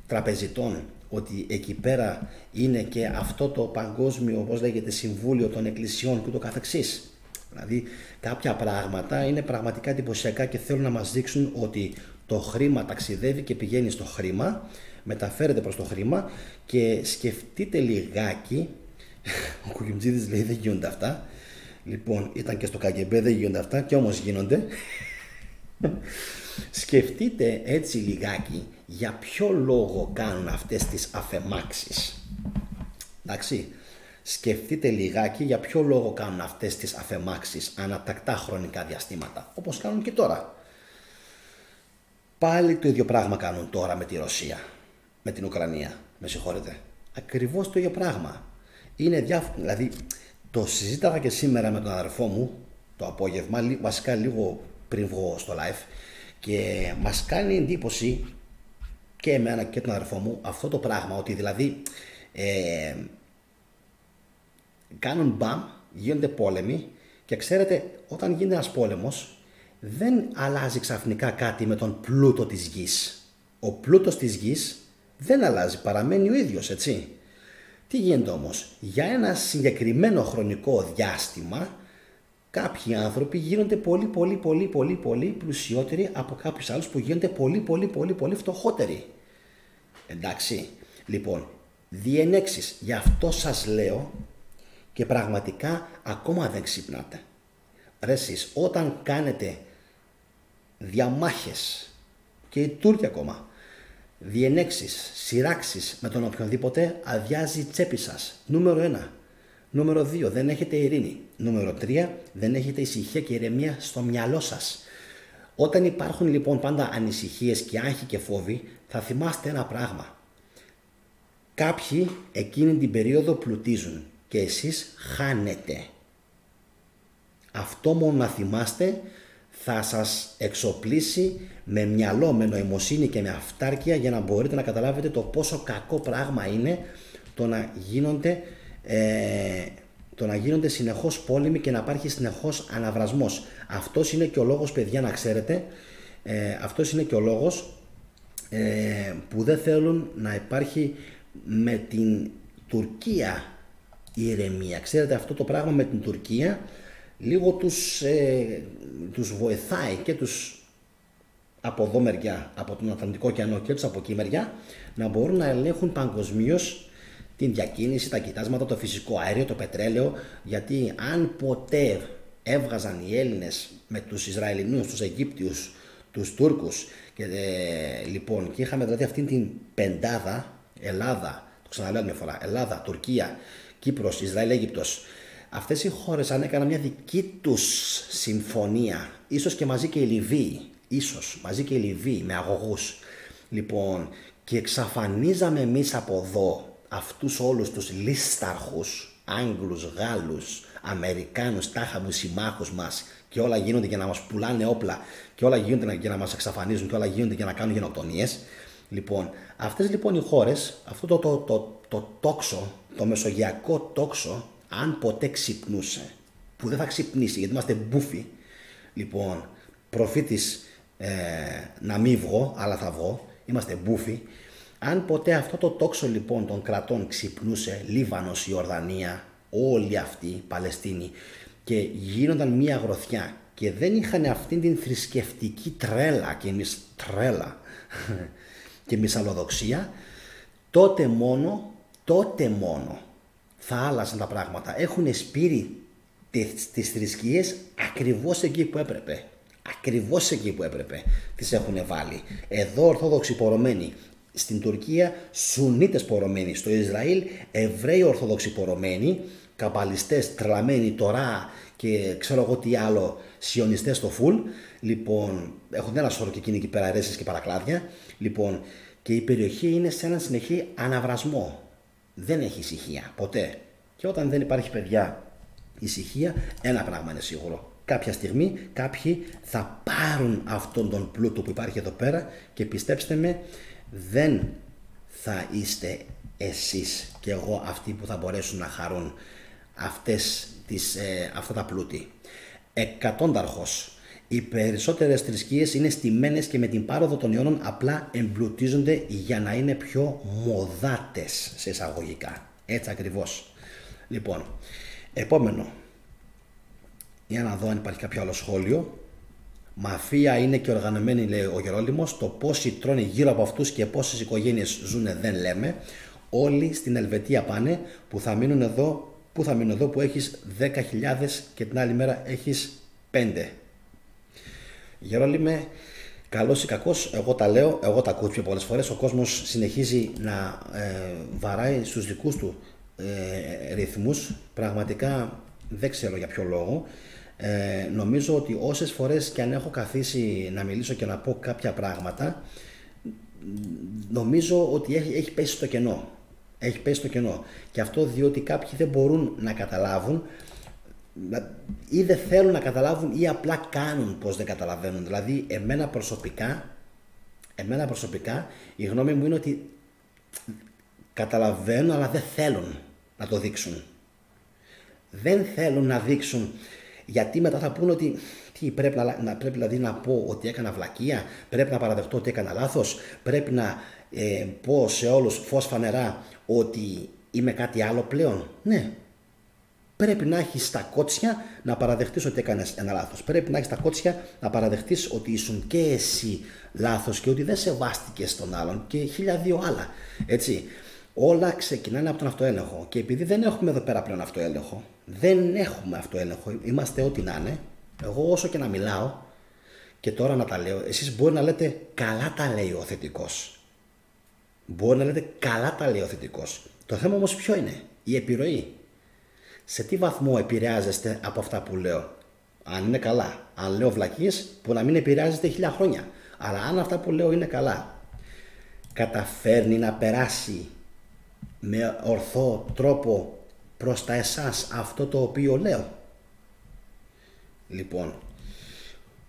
τραπεζιτών, ότι εκεί πέρα είναι και αυτό το παγκόσμιο, όπως λέγεται, συμβούλιο των εκκλησιών και το καθεξής. Δηλαδή κάποια πράγματα είναι πραγματικά εντυπωσιακά και θέλουν να μας δείξουν ότι το χρήμα ταξιδεύει και πηγαίνει στο χρήμα, μεταφέρεται προς το χρήμα και σκεφτείτε λιγάκι. Ο Κουκιμτζίδης λέει δεν γίνονται αυτά. Λοιπόν, ήταν και στο ΚΑΓΚΕΜΠΕ, δεν γίνονται αυτά και όμως γίνονται. Σκεφτείτε έτσι λιγάκι για ποιο λόγο κάνουν αυτές τις αφεμάξεις. Εντάξει, σκεφτείτε λιγάκι για ποιο λόγο κάνουν αυτές τις αφεμάξεις ανατακτά χρονικά διαστήματα, όπως κάνουν και τώρα. Πάλι το ίδιο πράγμα κάνουν τώρα με τη Ρωσία, με την Ουκρανία, με συγχωρείτε. Ακριβώς το ίδιο πράγμα. Είναι δηλαδή το συζήταγα και σήμερα με τον αδερφό μου το απόγευμα, βασικά λίγο πριν βγω στο live, και μας κάνει εντύπωση και εμένα και τον αδερφό μου αυτό το πράγμα, ότι δηλαδή κάνουν μπαμ, γίνονται πόλεμοι και ξέρετε όταν γίνεται ένας πόλεμος δεν αλλάζει ξαφνικά κάτι με τον πλούτο της γης. Ο πλούτος της γης δεν αλλάζει, παραμένει ο ίδιος, έτσι. Τι γίνεται όμως, για ένα συγκεκριμένο χρονικό διάστημα κάποιοι άνθρωποι γίνονται πολύ πλουσιότεροι από κάποιους άλλους που γίνονται πολύ φτωχότεροι. Εντάξει, λοιπόν, διενέξεις, γι' αυτό σας λέω και πραγματικά ακόμα δεν ξυπνάτε. Ρε εσείς, όταν κάνετε διαμάχες και οι Τούρκοι ακόμα, διενέξεις, σειράξεις με τον οποιονδήποτε, αδειάζει η τσέπη σας. Νούμερο 1. Νούμερο 2. Δεν έχετε ειρήνη. Νούμερο 3. Δεν έχετε ησυχία και ηρεμία στο μυαλό σας. Όταν υπάρχουν λοιπόν πάντα ανησυχίες και άγχοι και φόβοι, θα θυμάστε ένα πράγμα. Κάποιοι εκείνη την περίοδο πλουτίζουν και εσείς χάνετε. Αυτό μόνο να θυμάστε θα σας εξοπλίσει με μυαλό, με νοημοσύνη και με αυτάρκεια για να μπορείτε να καταλάβετε το πόσο κακό πράγμα είναι το να γίνονται συνεχώς πόλεμοι και να υπάρχει συνεχώς αναβρασμός. Αυτός είναι και ο λόγος, παιδιά, να ξέρετε, αυτός είναι και ο λόγος που δεν θέλουν να υπάρχει με την Τουρκία ηρεμία. Ξέρετε, αυτό το πράγμα με την Τουρκία λίγο τους βοηθάει και τους από εδώ μεριά, από τον Ατλαντικό ωκεανό και τους από εκεί μεριά, να μπορούν να ελέγχουν παγκοσμίως την διακίνηση, τα κοιτάσματα, το φυσικό αέριο, το πετρέλαιο, γιατί αν ποτέ έβγαζαν οι Έλληνες με τους Ισραηλινούς, τους Αιγύπτιους, τους Τούρκους και λοιπόν, και είχαμε δηλαδή αυτήν την πεντάδα, Ελλάδα, το ξαναλέω μια φορά, Ελλάδα, Τουρκία, Κύπρος, Ισραήλ, Αίγυπτος, αυτές οι χώρες αν έκαναν μια δική τους συμφωνία, ίσως και μαζί και η Λιβύη, ίσως μαζί και η Λιβύη με αγωγούς, λοιπόν, και εξαφανίζαμε εμείς από εδώ αυτούς όλους τους λίσταρχους, Άγγλους, Γάλλους, Αμερικάνους, τάχαμους συμμάχους μας, και όλα γίνονται για να μας πουλάνε όπλα και όλα γίνονται για να μας εξαφανίζουν και όλα γίνονται για να κάνουν γενοκτονίες. Λοιπόν, αυτές λοιπόν οι χώρες, αυτό το τόξο, το μεσογειακό τόξο, αν ποτέ ξυπνούσε, που δεν θα ξυπνήσει γιατί είμαστε μπούφοι, λοιπόν, προφήτης να μην βγω, αλλά θα βγω, είμαστε μπούφοι, αν ποτέ αυτό το τόξο λοιπόν των κρατών ξυπνούσε, Λίβανος, Ιορδανία, όλοι αυτοί, Παλαιστίνη, και γίνονταν μία γροθιά και δεν είχαν αυτήν την θρησκευτική τρέλα και μυσαλλοδοξία, τότε μόνο θα άλλαζαν τα πράγματα. Έχουν σπείρει τις θρησκείες ακριβώς εκεί που έπρεπε. Ακριβώς εκεί που έπρεπε τις έχουν βάλει. Εδώ Ορθόδοξοι πορωμένοι, στην Τουρκία Σουνίτες πορωμένοι, στο Ισραήλ Εβραίοι Ορθόδοξοι πορωμένοι, καμπαλιστές τρελαμένοι τώρα και ξέρω εγώ τι άλλο, σιωνιστές στο φουλ. Λοιπόν, έχουν ένα σώρο και εκείνοι εκεί πέρα αιρέσεις και παρακλάδια. Λοιπόν, και η περιοχή είναι σε έναν συνεχή αναβρασμό. Δεν έχει ησυχία ποτέ. Και όταν δεν υπάρχει, παιδιά, ησυχία, ένα πράγμα είναι σίγουρο. Κάποια στιγμή κάποιοι θα πάρουν αυτόν τον πλούτο που υπάρχει εδώ πέρα και πιστέψτε με, δεν θα είστε εσείς και εγώ αυτοί που θα μπορέσουν να χαρούν αυτά τα πλούτη. Εκατόνταρχος. Οι περισσότερες θρησκείες είναι στημένες και με την πάροδο των αιώνων απλά εμπλουτίζονται για να είναι πιο μοδάτες σε εισαγωγικά. Έτσι ακριβώς. Λοιπόν, επόμενο. Για να δω αν υπάρχει κάποιο άλλο σχόλιο. Μαφία είναι και οργανωμένη, λέει ο Γερόλυμος. Το πόσοι τρώνε γύρω από αυτούς και πόσες οικογένειες ζουν δεν λέμε. Όλοι στην Ελβετία πάνε, που θα μείνουν εδώ, που έχεις 10.000 και την άλλη μέρα έχεις 5. Γερόλυμε, καλός ή κακός, εγώ τα λέω, εγώ τα ακούω πιο πολλές φορές. Ο κόσμος συνεχίζει να βαράει στους δικούς του ρυθμούς. Πραγματικά δεν ξέρω για ποιο λόγο. Νομίζω ότι όσες φορές και αν έχω καθίσει να μιλήσω και να πω κάποια πράγματα, νομίζω ότι έχει πέσει στο κενό. Έχει πέσει στο κενό. Και αυτό διότι κάποιοι δεν μπορούν να καταλάβουν ή δεν θέλουν να καταλάβουν ή απλά κάνουν πως δεν καταλαβαίνουν. Δηλαδή εμένα προσωπικά η γνώμη μου είναι ότι καταλαβαίνουν αλλά δεν θέλουν να το δείξουν. Δεν θέλουν να δείξουν, γιατί μετά θα πούνε ότι πρέπει δηλαδή να πω ότι έκανα βλακεία, πρέπει να παραδεχτώ ότι έκανα λάθος, πρέπει να πω σε όλους φως φανερά ότι είμαι κάτι άλλο πλέον. Ναι, πρέπει να έχεις τα κότσια να παραδεχτείς ότι έκανες ένα λάθος. Πρέπει να έχεις τα κότσια να παραδεχτείς ότι ήσουν και εσύ λάθος και ότι δεν σεβάστηκες τον άλλον και 1002 άλλα. Έτσι. Όλα ξεκινάνε από τον αυτοέλεγχο. Και επειδή δεν έχουμε εδώ πέρα πλέον αυτοέλεγχο, είμαστε ό,τι να είναι. Εγώ όσο και να μιλάω και τώρα να τα λέω, εσείς μπορεί να λέτε καλά τα λέει ο θετικός. Το θέμα όμως ποιο είναι? Η επιρροή. Σε τι βαθμό επηρεάζεστε από αυτά που λέω? Αν είναι καλά. Αν λέω βλακίες, που να μην επηρεάζεστε 1000 χρόνια. Αλλά αν αυτά που λέω είναι καλά, καταφέρνει να περάσει με ορθό τρόπο προς τα εσάς αυτό το οποίο λέω? Λοιπόν,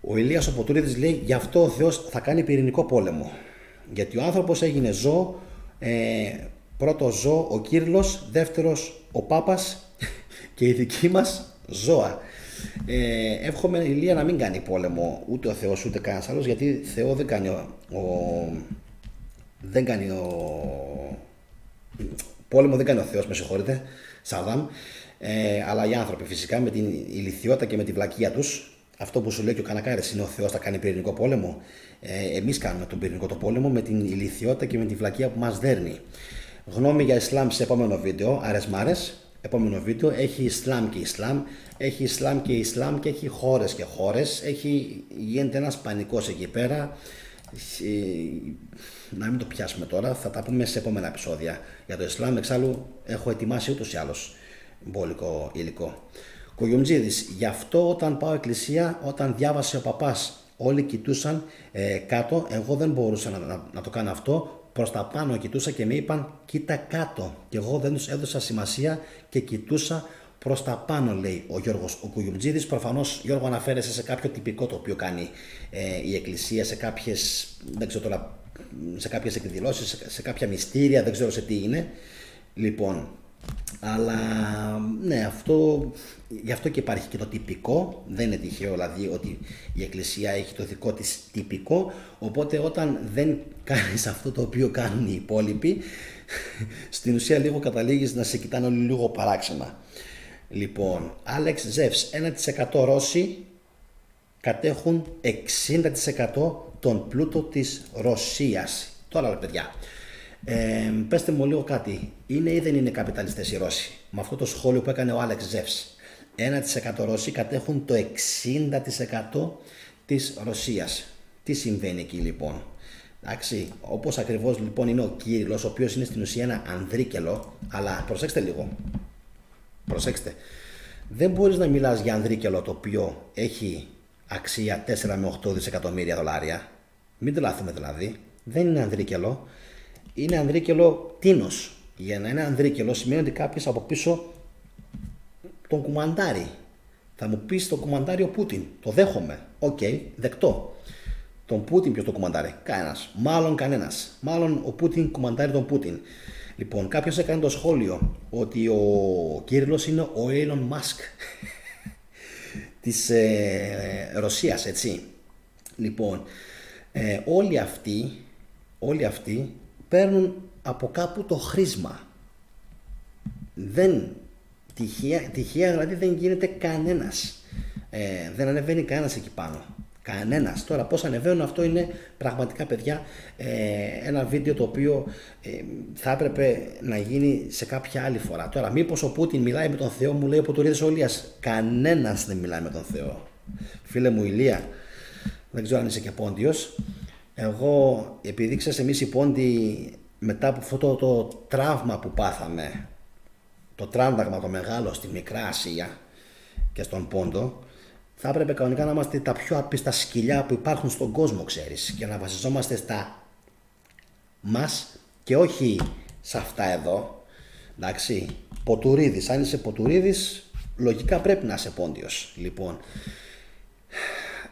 ο Ηλίας ο Ποτουρίδης λέει, γι' αυτό ο Θεός θα κάνει πυρηνικό πόλεμο. Γιατί ο άνθρωπος έγινε ζώο, πρώτο ζώο ο Κύριλλος, δεύτερος ο Πάπας και η δική μας ζώα. Εύχομαι, Ηλία, να μην κάνει πόλεμο ούτε ο Θεός ούτε κανένας άλλος, γιατί Θεό πόλεμο δεν κάνει ο Θεός, με συγχωρείτε, Σαδάμ. Αλλά οι άνθρωποι φυσικά με την ηλιθιότητα και με τη βλακεία τους, αυτό που σου λέει και ο Κανακάρης είναι ο Θεός θα κάνει πυρηνικό πόλεμο. Εμείς κάνουμε τον πυρηνικό το πόλεμο με την ηλιθιότητα και με τη βλακεία που μας δέρνει. Γνώμη για Ισλάμ σε επόμενο βίντεο. Άρες μάρες. Επόμενο βίντεο. Έχει Ισλάμ και Ισλάμ. Έχει Ισλάμ και Ισλάμ και έχει χώρες και χώρες. Γίνεται ένας πανικός εκεί πέρα. Να μην το πιάσουμε τώρα. Θα τα πούμε σε επόμενα επεισόδια. Για το Ισλάμ εξάλλου έχω ετοιμάσει ούτως ή άλλως μπόλικο υλικό. Κουγιουμτζίδης. Γι' αυτό όταν πάω εκκλησία, όταν διάβασε ο παπάς, όλοι κοιτούσαν κάτω. Εγώ δεν μπορούσα να το κάνω αυτό. Προς τα πάνω κοιτούσα και με είπαν κοίτα κάτω. Και εγώ δεν τους έδωσα σημασία και κοιτούσα προς τα πάνω, λέει ο Γιώργος ο Κουγιουμτζίδης. Προφανώς, Γιώργο, αναφέρεσαι σε κάποιο τυπικό το οποίο κάνει η εκκλησία, σε κάποιες, δεν ξέρω τώρα, σε κάποιες εκδηλώσεις, σε κάποια μυστήρια, δεν ξέρω σε τι είναι. Λοιπόν, αλλά ναι, γι' αυτό και υπάρχει και το τυπικό. Δεν είναι τυχαίο δηλαδή ότι η εκκλησία έχει το δικό της τυπικό. Οπότε όταν δεν κάνεις αυτό το οποίο κάνουν οι υπόλοιποι, στην ουσία λίγο καταλήγεις να σε κοιτάνε όλοι λίγο παράξενα. Λοιπόν, Άλεξ Ζεύς, 1% Ρώσοι κατέχουν 60% τον πλούτο της Ρωσίας. Τώρα, παιδιά, πέστε μου λίγο κάτι. Είναι ή δεν είναι καπιταλιστές οι Ρώσοι? Με αυτό το σχόλιο που έκανε ο Άλεξ Ζεύς. 1% Ρώσοι κατέχουν το 60% της Ρωσίας. Τι συμβαίνει εκεί λοιπόν? Εντάξει, όπως ακριβώς λοιπόν είναι ο Κύριλλος, ο οποίος είναι στην ουσία ένα ανδρίκελο, αλλά προσέξτε λίγο. Προσέξτε. Δεν μπορείς να μιλάς για ανδρίκελο το οποίο έχει αξία 4 με 8 δισεκατομμύρια δολάρια. Μην τρελαθούμε δηλαδή. Δεν είναι ανδρίκελο. Είναι ανδρίκελο τίνος. Για να είναι ανδρίκελο σημαίνει ότι κάποιος από πίσω τον κουμαντάρει. Θα μου πεις τον κουμαντάρει ο Πούτιν. Το δέχομαι. Οκ, δεκτό. Τον Πούτιν ποιος τον κουμαντάρει? Κανένας. Μάλλον κανένας. Μάλλον ο Πούτιν κουμαντάρει τον Πούτιν. Λοιπόν, κάποιος έκανε το σχόλιο ότι ο Κύριλλος είναι ο Elon Musk της Ρωσίας, έτσι. Λοιπόν, όλοι αυτοί παίρνουν από κάπου το χρήσμα. Τυχαία δηλαδή δεν γίνεται κανένας. Δεν ανεβαίνει κανένας εκεί πάνω. Κανένας. Τώρα πώς ανεβαίνουν, αυτό είναι πραγματικά, παιδιά, ένα βίντεο το οποίο θα έπρεπε να γίνει σε κάποια άλλη φορά. Τώρα μήπως ο Πούτιν μιλάει με τον Θεό? Μου λέει ο Ποτουρίδης Όλιας. Κανένας δεν μιλάει με τον Θεό. Φίλε μου Ηλία, δεν ξέρω αν είσαι και πόντιος. Εγώ, επειδή ξέρεις, εμείς οι πόντιοι, μετά από αυτό το τραύμα που πάθαμε, το τράνταγμα το μεγάλο στη Μικρά Ασία και στον Πόντο, θα έπρεπε κανονικά να είμαστε τα πιο άπιστα σκυλιά που υπάρχουν στον κόσμο, ξέρεις, και να βασιζόμαστε στα μας και όχι σε αυτά εδώ. Εντάξει, Ποτουρίδης, αν είσαι Ποτουρίδης, λογικά πρέπει να είσαι πόντιος. Λοιπόν,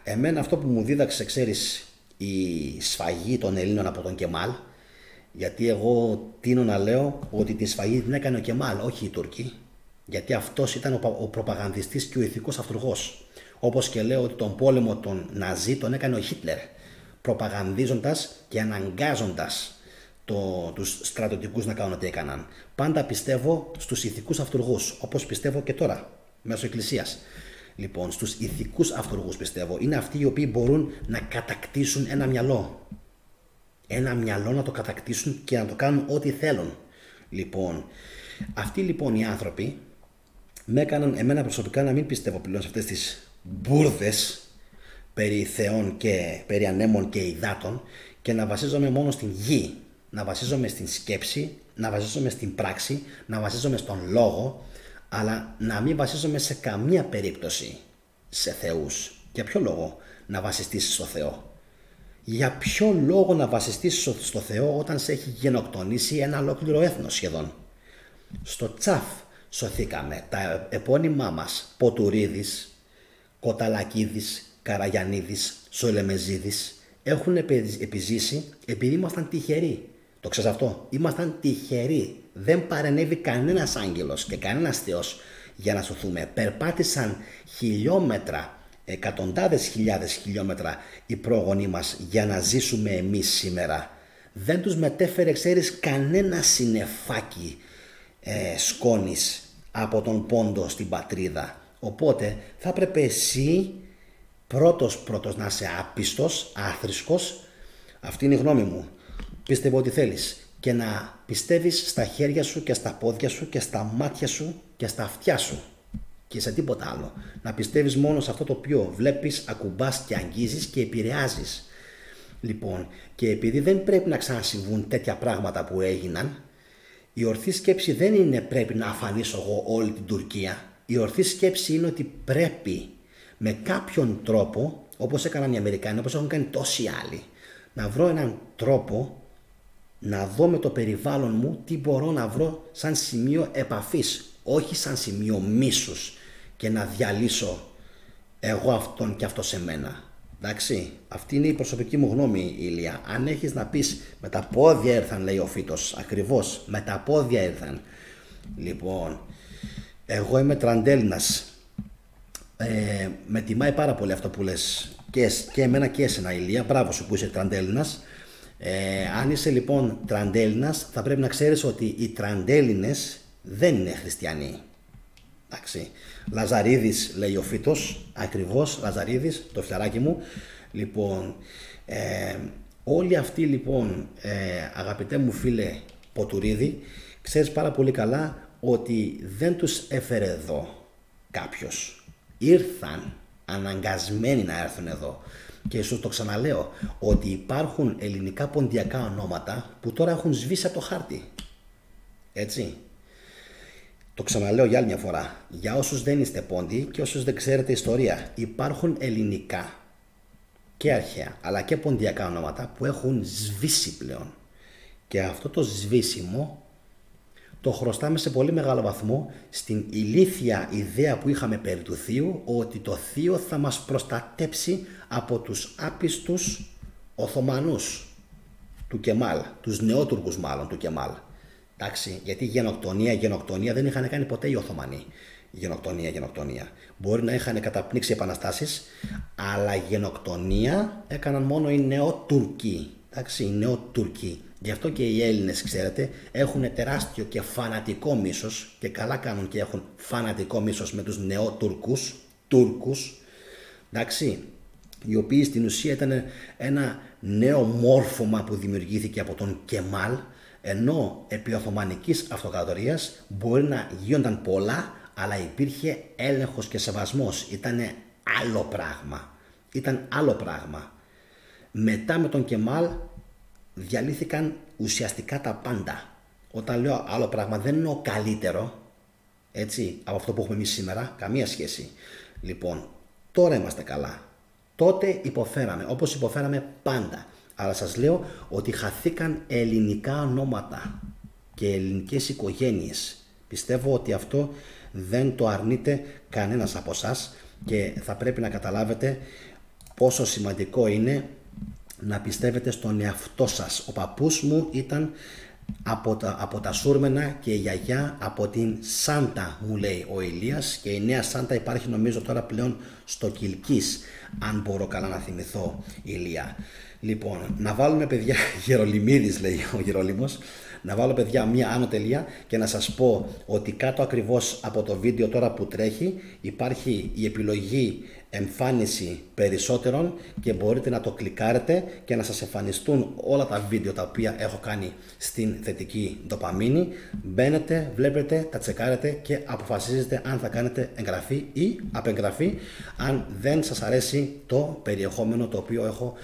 εμένα αυτό που μου δίδαξε, ξέρεις, η σφαγή των Ελλήνων από τον Κεμάλ, γιατί εγώ τείνω να λέω ότι τη σφαγή την έκανε ο Κεμάλ, όχι οι Τούρκοι, γιατί αυτός ήταν ο προπαγανδιστής και ο ηθικός αυτουργός. Όπως και λέω ότι τον πόλεμο των Ναζί τον έκανε ο Χίτλερ, προπαγανδίζοντας και αναγκάζοντας τους στρατιωτικούς να κάνουν ό,τι έκαναν. Πάντα πιστεύω στους ηθικούς αυτουργούς, όπως πιστεύω και τώρα, μέσω εκκλησίας. Λοιπόν, στους ηθικούς αυτουργούς πιστεύω. Είναι αυτοί οι οποίοι μπορούν να κατακτήσουν ένα μυαλό. Ένα μυαλό να το κατακτήσουν και να το κάνουν ό,τι θέλουν. Λοιπόν, αυτοί λοιπόν οι άνθρωποι με έκαναν εμένα προσωπικά να μην πιστεύω πλέον σε αυτές τις μπουρδες περί θεών και περί ανέμων και υδάτων και να βασίζομαι μόνο στην γη, να βασίζομαι στην σκέψη, να βασίζομαι στην πράξη, να βασίζομαι στον λόγο, αλλά να μην βασίζομαι σε καμία περίπτωση σε θεούς. Για ποιο λόγο να βασιστείς στο Θεό? Για ποιο λόγο να βασιστείς στο Θεό όταν σε έχει γενοκτονήσει ένα ολόκληρο έθνος σχεδόν? Στο τσαφ σωθήκαμε. Τα επώνυμά μας, Ποτουρίδης, Κοταλακίδης, Καραγιαννίδης, Σολεμεζίδης, έχουν επιζήσει επειδή ήμασταν τυχεροί. Το ξέρεις αυτό? Ήμασταν τυχεροί. Δεν παρενέβη κανένας άγγελος και κανένας θεός για να σωθούμε. Περπάτησαν χιλιόμετρα, εκατοντάδες χιλιάδες χιλιόμετρα οι πρόγονοί μας για να ζήσουμε εμείς σήμερα. Δεν τους μετέφερε, ξέρεις, κανένα συννεφάκι σκόνης από τον πόντο στην πατρίδα. Οπότε θα έπρεπε εσύ πρώτος να είσαι άπιστος, άθρησκος, αυτή είναι η γνώμη μου, πίστευε ό,τι θέλεις, και να πιστεύεις στα χέρια σου και στα πόδια σου και στα μάτια σου και στα αυτιά σου και σε τίποτα άλλο. Να πιστεύεις μόνο σε αυτό το οποίο βλέπεις, ακουμπάς και αγγίζεις και επηρεάζεις. Λοιπόν, και επειδή δεν πρέπει να ξανασυμβούν τέτοια πράγματα που έγιναν, η ορθή σκέψη δεν είναι πρέπει να αφανίσω εγώ όλη την Τουρκία. Η ορθή σκέψη είναι ότι πρέπει με κάποιον τρόπο, όπως έκαναν οι Αμερικάνοι, όπως έχουν κάνει τόσοι άλλοι, να βρω έναν τρόπο να δω με το περιβάλλον μου τι μπορώ να βρω σαν σημείο επαφής, όχι σαν σημείο μίσους και να διαλύσω εγώ αυτόν και αυτό σε μένα. Εντάξει, αυτή είναι η προσωπική μου γνώμη, Ηλία. Αν έχεις να πεις με τα πόδια ήρθαν, λέει ο Φίτος, ακριβώς, με τα πόδια ήρθαν. Λοιπόν, εγώ είμαι τραντέλληνας. Με τιμάει πάρα πολύ αυτό που λες και εμένα και εσένα, Ηλία. Μπράβο σου που είσαι τραντέλληνας. Αν είσαι λοιπόν τραντέλληνας, θα πρέπει να ξέρεις ότι οι τραντέλληνες δεν είναι χριστιανοί. Εντάξει. Λαζαρίδης, λέει ο Φίτος, ακριβώς, Λαζαρίδης, το φιλαράκι μου. Λοιπόν, όλοι αυτοί λοιπόν, αγαπητέ μου φίλε Ποτουρίδη, ξέρεις πάρα πολύ καλά ότι δεν τους έφερε εδώ κάποιος. Ήρθαν αναγκασμένοι να έρθουν εδώ. Και σου το ξαναλέω ότι υπάρχουν ελληνικά ποντιακά ονόματα που τώρα έχουν σβήσει από το χάρτη. Έτσι. Το ξαναλέω για άλλη μια φορά. Για όσους δεν είστε πόντιοι και όσους δεν ξέρετε ιστορία, υπάρχουν ελληνικά και αρχαία αλλά και ποντιακά ονόματα που έχουν σβήσει πλέον. Και αυτό το σβήσιμο το χρωστάμε σε πολύ μεγάλο βαθμό στην ηλίθια ιδέα που είχαμε περί του Θείου, ότι το Θείο θα μας προστατέψει από τους άπιστους Οθωμανούς του Κεμάλ, τους νεότουρκους μάλλον του Κεμάλ. Εντάξει, γιατί γενοκτονία δεν είχαν κάνει ποτέ οι Οθωμανοί. Γενοκτονία. Μπορεί να είχαν καταπνίξει επαναστάσεις, αλλά γενοκτονία έκαναν μόνο οι νεότουρκοι. Εντάξει, οι νεότουρκοι. Γι' αυτό και οι Έλληνες, ξέρετε, έχουν τεράστιο και φανατικό μίσος, και καλά κάνουν και έχουν φανατικό μίσος με τους νεότουρκους, Τούρκους, εντάξει, οι οποίοι στην ουσία ήταν ένα νέο μόρφωμα που δημιουργήθηκε από τον Κεμάλ, ενώ επί Οθωμανικής Αυτοκρατορίας μπορεί να γίνονταν πολλά, αλλά υπήρχε έλεγχος και σεβασμός. Ήταν άλλο πράγμα. Μετά με τον Κεμάλ διαλύθηκαν ουσιαστικά τα πάντα. Όταν λέω άλλο πράγμα δεν εννοώ καλύτερο, έτσι, από αυτό που έχουμε εμείς σήμερα, καμία σχέση. Λοιπόν, τώρα είμαστε καλά. Τότε υποφέραμε, όπως υποφέραμε πάντα. Αλλά σας λέω ότι χαθήκαν ελληνικά ονόματα και ελληνικές οικογένειες. Πιστεύω ότι αυτό δεν το αρνείται κανένας από εσάς και θα πρέπει να καταλάβετε πόσο σημαντικό είναι να πιστεύετε στον εαυτό σας. Ο παππούς μου ήταν από τα Σούρμενα και η γιαγιά από την Σάντα, μου λέει ο Ηλίας, και η νέα Σάντα υπάρχει νομίζω τώρα πλέον στο Κιλκής, αν μπορώ καλά να θυμηθώ, Ηλία. Λοιπόν, να βάλουμε παιδιά, Γερολιμίδης λέει ο Γερόλιμος, να βάλω παιδιά μία άνω τελεία και να σας πω ότι κάτω ακριβώς από το βίντεο τώρα που τρέχει υπάρχει η επιλογή εμφάνιση περισσότερων και μπορείτε να το κλικάρετε και να σας εμφανιστούν όλα τα βίντεο τα οποία έχω κάνει στην θετική ντοπαμίνη. Μπαίνετε, βλέπετε, τα τσεκάρετε και αποφασίζετε αν θα κάνετε εγγραφή ή απεγγραφή, αν δεν σας αρέσει το περιεχόμενο το οποίο έχω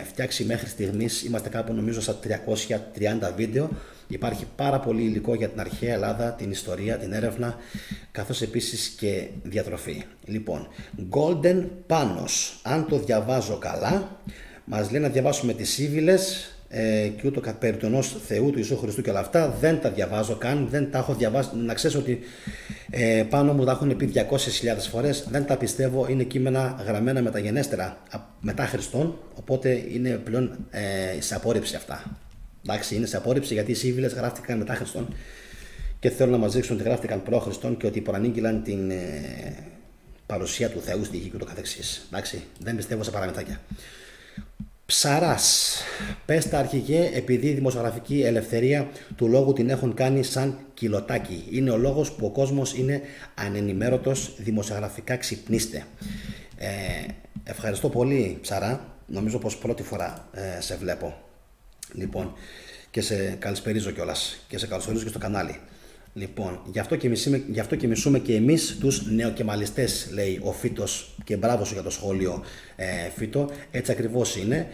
φτιάξει μέχρι στιγμής. Είμαστε κάπου νομίζω στα 330 βίντεο. Υπάρχει πάρα πολύ υλικό για την αρχαία Ελλάδα, την ιστορία, την έρευνα, καθώς επίσης και διατροφή. Λοιπόν, Golden Panos, αν το διαβάζω καλά, μας λέει να διαβάσουμε τις Σύβυλες και ούτω περί του ενός Θεού, του Ιησού Χριστού και όλα αυτά. Δεν τα διαβάζω καν, δεν τα έχω διαβάσει. Να ξέρεις ότι πάνω μου τα έχουν πει 200.000 φορές, δεν τα πιστεύω, είναι κείμενα γραμμένα μεταγενέστερα, μετά Χριστόν, οπότε είναι πλέον σε απόρριψη αυτά. Εντάξει, είναι σε απόρριψη γιατί οι Σύβυλες γράφτηκαν μετά Χριστόν και θέλω να μας δείξουν ότι γράφτηκαν προ Χριστόν και ότι προανήγγυλαν την παρουσία του Θεού στη γη και το καθεξής. Εντάξει, δεν πιστεύω σε παραμυθάκια. Ψαράς. Πες τα αρχηγέ, επειδή η δημοσιογραφική ελευθερία του λόγου την έχουν κάνει σαν κιλοτάκι. Είναι ο λόγος που ο κόσμος είναι ανενημέρωτος, δημοσιογραφικά ξυπνήστε. Ευχαριστώ πολύ, Ψαρά. Νομίζω πως πρώτη φορά σε βλέπω. Λοιπόν, και σε καλησπερίζω κιόλας και σε καλωσορίζω και στο κανάλι. Λοιπόν, γι' αυτό και μισούμε και εμείς τους νεοκεμαλιστές, λέει ο Φίτος, και μπράβο σου για το σχόλιο, Φίτο. Έτσι ακριβώς είναι.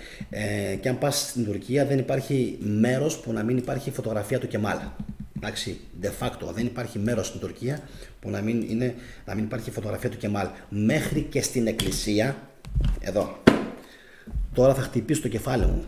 Και αν πας στην Τουρκία δεν υπάρχει μέρος που να μην υπάρχει φωτογραφία του Κεμάλ. Εντάξει, de facto δεν υπάρχει μέρος στην Τουρκία που να μην υπάρχει φωτογραφία του Κεμάλ. Μέχρι και στην εκκλησία, εδώ, τώρα θα χτυπήσει το κεφάλι μου.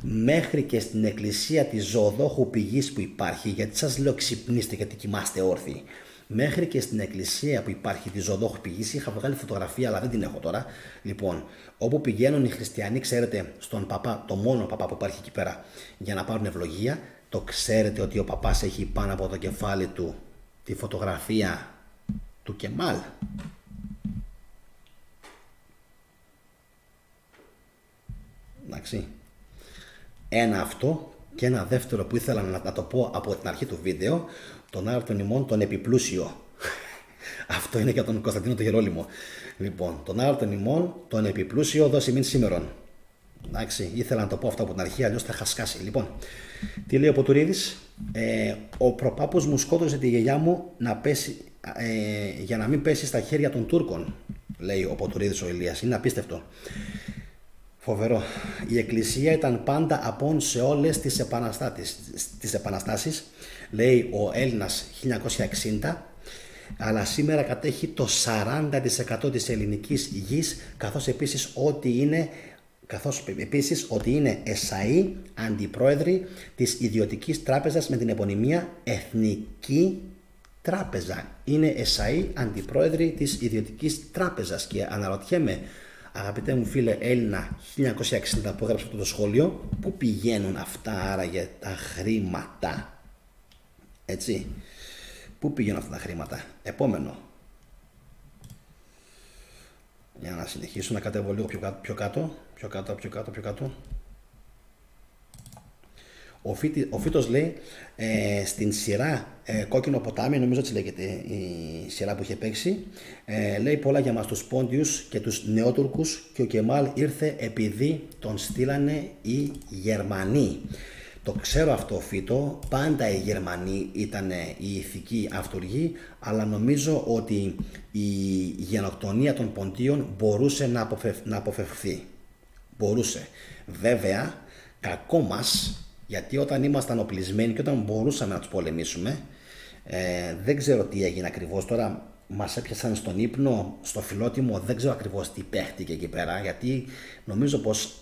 Μέχρι και στην εκκλησία της ζωοδόχου πηγής που υπάρχει, γιατί σας λέω ξυπνήστε γιατί κοιμάστε όρθιοι. Μέχρι και στην εκκλησία που υπάρχει της ζωοδόχου πηγής είχα βγάλει φωτογραφία, αλλά δεν την έχω τώρα. Λοιπόν, όπου πηγαίνουν οι χριστιανοί, ξέρετε, στον παπά, το μόνο παπά που υπάρχει εκεί πέρα, για να πάρουν ευλογία, το ξέρετε ότι ο παπάς έχει πάνω από το κεφάλι του τη φωτογραφία του Κεμάλ. Εντάξει. Ένα αυτό και ένα δεύτερο που ήθελα να το πω από την αρχή του βίντεο, τον Άρα των ημών τον επιπλούσιο. Αυτό είναι για τον Κωνσταντίνο τον Γερόλυμο. Λοιπόν, τον Άρα των ημών τον επιπλούσιο δώσει μην σήμερον. Εντάξει, ήθελα να το πω αυτό από την αρχή, αλλιώς θα χασκάσει. Λοιπόν, τι λέει ο Ποτουρίδης? Ο προπάπος μου σκότωσε τη γιαγιά μου να πέσει, για να μην πέσει στα χέρια των Τούρκων, λέει ο Ποτουρίδης ο Ηλίας. Είναι απίστευτο. Φοβερό. Η Εκκλησία ήταν πάντα απόν σε όλες τις επαναστάσεις, λέει ο Έλληνας 1960, αλλά σήμερα κατέχει το 40% της ελληνικής γης, καθώς επίσης ότι είναι εσαΐ αντιπρόεδροι της ιδιωτικής τράπεζας με την επωνυμία Εθνική Τράπεζα. Είναι εσαΐ αντιπρόεδροι της ιδιωτικής τράπεζας και αναρωτιέμαι, αγαπητέ μου φίλε Έλληνα 1960 που έγραψε αυτό το σχόλιο, πού πηγαίνουν αυτά άραγε τα χρήματα? Έτσι, πού πηγαίνουν αυτά τα χρήματα? Επόμενο. Για να συνεχίσω να κατέβω λίγο πιο κάτω. Ο Φίτος λέει στην σειρά Κόκκινο ποτάμι, νομίζω έτσι λέγεται η σειρά που είχε παίξει, λέει πολλά για μας τους Πόντιους και τους Νεότουρκους και ο Κεμάλ ήρθε επειδή τον στείλανε οι Γερμανοί. Το ξέρω αυτό, Φίτο, πάντα οι Γερμανοί ήταν οι ηθικοί αυτούργοι, αλλά νομίζω ότι η γενοκτονία των Ποντίων μπορούσε να αποφευχθεί. Μπορούσε. Βέβαια, κακό μας, γιατί όταν ήμασταν οπλισμένοι και όταν μπορούσαμε να τους πολεμήσουμε, δεν ξέρω τι έγινε ακριβώς. Τώρα μας έπιασαν στον ύπνο, στο φιλότιμο, δεν ξέρω ακριβώς τι παίχτηκε εκεί πέρα, γιατί νομίζω πως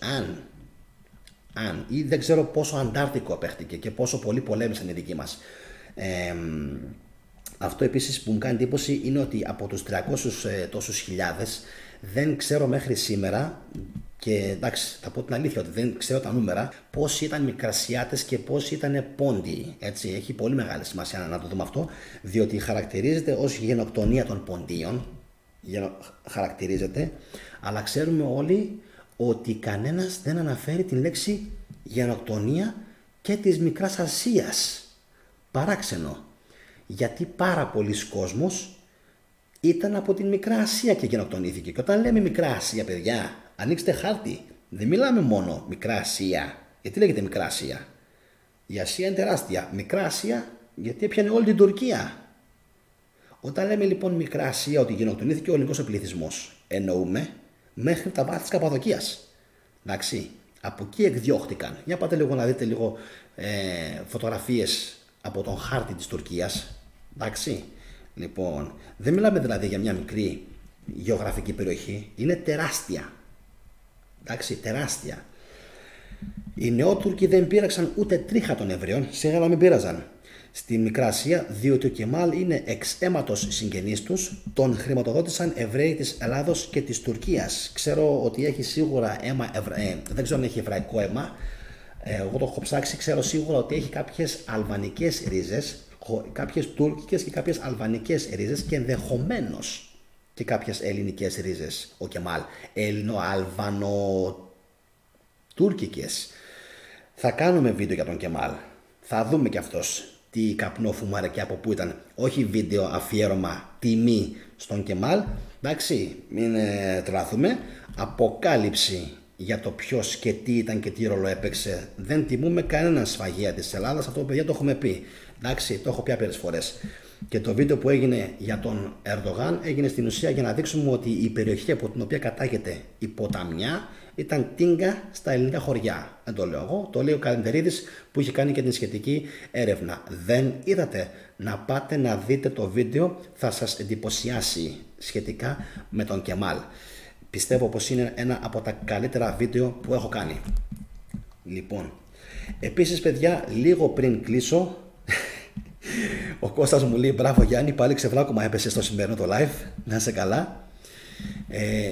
ή δεν ξέρω πόσο αντάρτικο παίχτηκε και πόσο πολύ πολέμησαν οι δικοί μας. Αυτό επίσης που μου κάνει εντύπωση είναι ότι από τους 300 τόσους χιλιάδες δεν ξέρω μέχρι σήμερα, και εντάξει θα πω την αλήθεια ότι δεν ξέρω τα νούμερα, πόσοι ήταν Μικρασιάτες και πόσοι ήταν Πόντιοι. Έτσι, έχει πολύ μεγάλη σημασία να το δούμε αυτό, διότι χαρακτηρίζεται ως γενοκτονία των Ποντίων, χαρακτηρίζεται, αλλά ξέρουμε όλοι ότι κανένας δεν αναφέρει την λέξη γενοκτονία και της Μικράς Ασίας. Παράξενο, γιατί πάρα πολλοί κόσμος ήταν από την Μικρά Ασία και γενοκτονήθηκε. Και όταν λέμε Μικρά Ασία, παιδιά, ανοίξτε χάρτη, δεν μιλάμε μόνο Μικρά Ασία. Γιατί λέγεται Μικρά Ασία? Η Ασία είναι τεράστια. Μικρά Ασία γιατί έπιανε όλη την Τουρκία. Όταν λέμε λοιπόν Μικρά Ασία ότι γενοκτονήθηκε ο ελληνικός πληθυσμός, εννοούμε μέχρι τα βάθη της Καπαδοκίας. Εντάξει, από εκεί εκδιώχτηκαν. Για πάτε λίγο να δείτε λίγο φωτογραφίες από τον χάρτη της Τουρκίας. Εντάξει, λοιπόν, δεν μιλάμε δηλαδή για μια μικρή γεωγραφική περιοχή, είναι τεράστια. Εντάξει, τεράστια. Οι Νεότουρκοι δεν πείραξαν ούτε τρίχα των Εβραίων, σίγουρα να μην πείραζαν στη Μικρά Ασία, διότι ο Κεμάλ είναι εξ αίματος συγγενής τους, τον χρηματοδότησαν Εβραίοι της Ελλάδος και της Τουρκίας. Ξέρω ότι έχει σίγουρα αίμα, δεν ξέρω αν έχει εβραϊκό αίμα, εγώ το έχω ψάξει, ξέρω σίγουρα ότι έχει κάποιες αλβανικές ρίζες, κάποιες τουρκικές και κάποιες αλβανικές ρίζες και ενδεχομένως και κάποιες ελληνικές ρίζες ο Κεμάλ, Έλληνο, Αλβανο, τουρκικές. Θα κάνουμε βίντεο για τον Κεμάλ. Θα δούμε κι αυτός τι καπνό φουμάρε και από πού ήταν. Όχι βίντεο αφιέρωμα τιμή στον Κεμάλ. Εντάξει, μην τρελαθούμε. Αποκάλυψη για το ποιος και τι ήταν και τι ρόλο έπαιξε. Δεν τιμούμε κανέναν σφαγεία της Ελλάδας. Αυτό, παιδιά, το έχουμε πει. Εντάξει, το έχω πει άπειρες φορές. Και το βίντεο που έγινε για τον Ερντογάν έγινε στην ουσία για να δείξουμε ότι η περιοχή από την οποία κατάγεται η ποταμιά ήταν τίγκα στα ελληνικά χωριά. Δεν το λέω εγώ, το λέει ο Καλεντερίδης που είχε κάνει και την σχετική έρευνα. Δεν είδατε? Να πάτε να δείτε το βίντεο, θα σας εντυπωσιάσει σχετικά με τον Κεμάλ. Πιστεύω πως είναι ένα από τα καλύτερα βίντεο που έχω κάνει. Λοιπόν, επίσης, παιδιά, λίγο πριν κλείσω, ο Κώστας μου λέει μπράβο Γιάννη, πάλι ξεβλάκωμα έπεσε στο σημερινό το live, να είσαι καλά.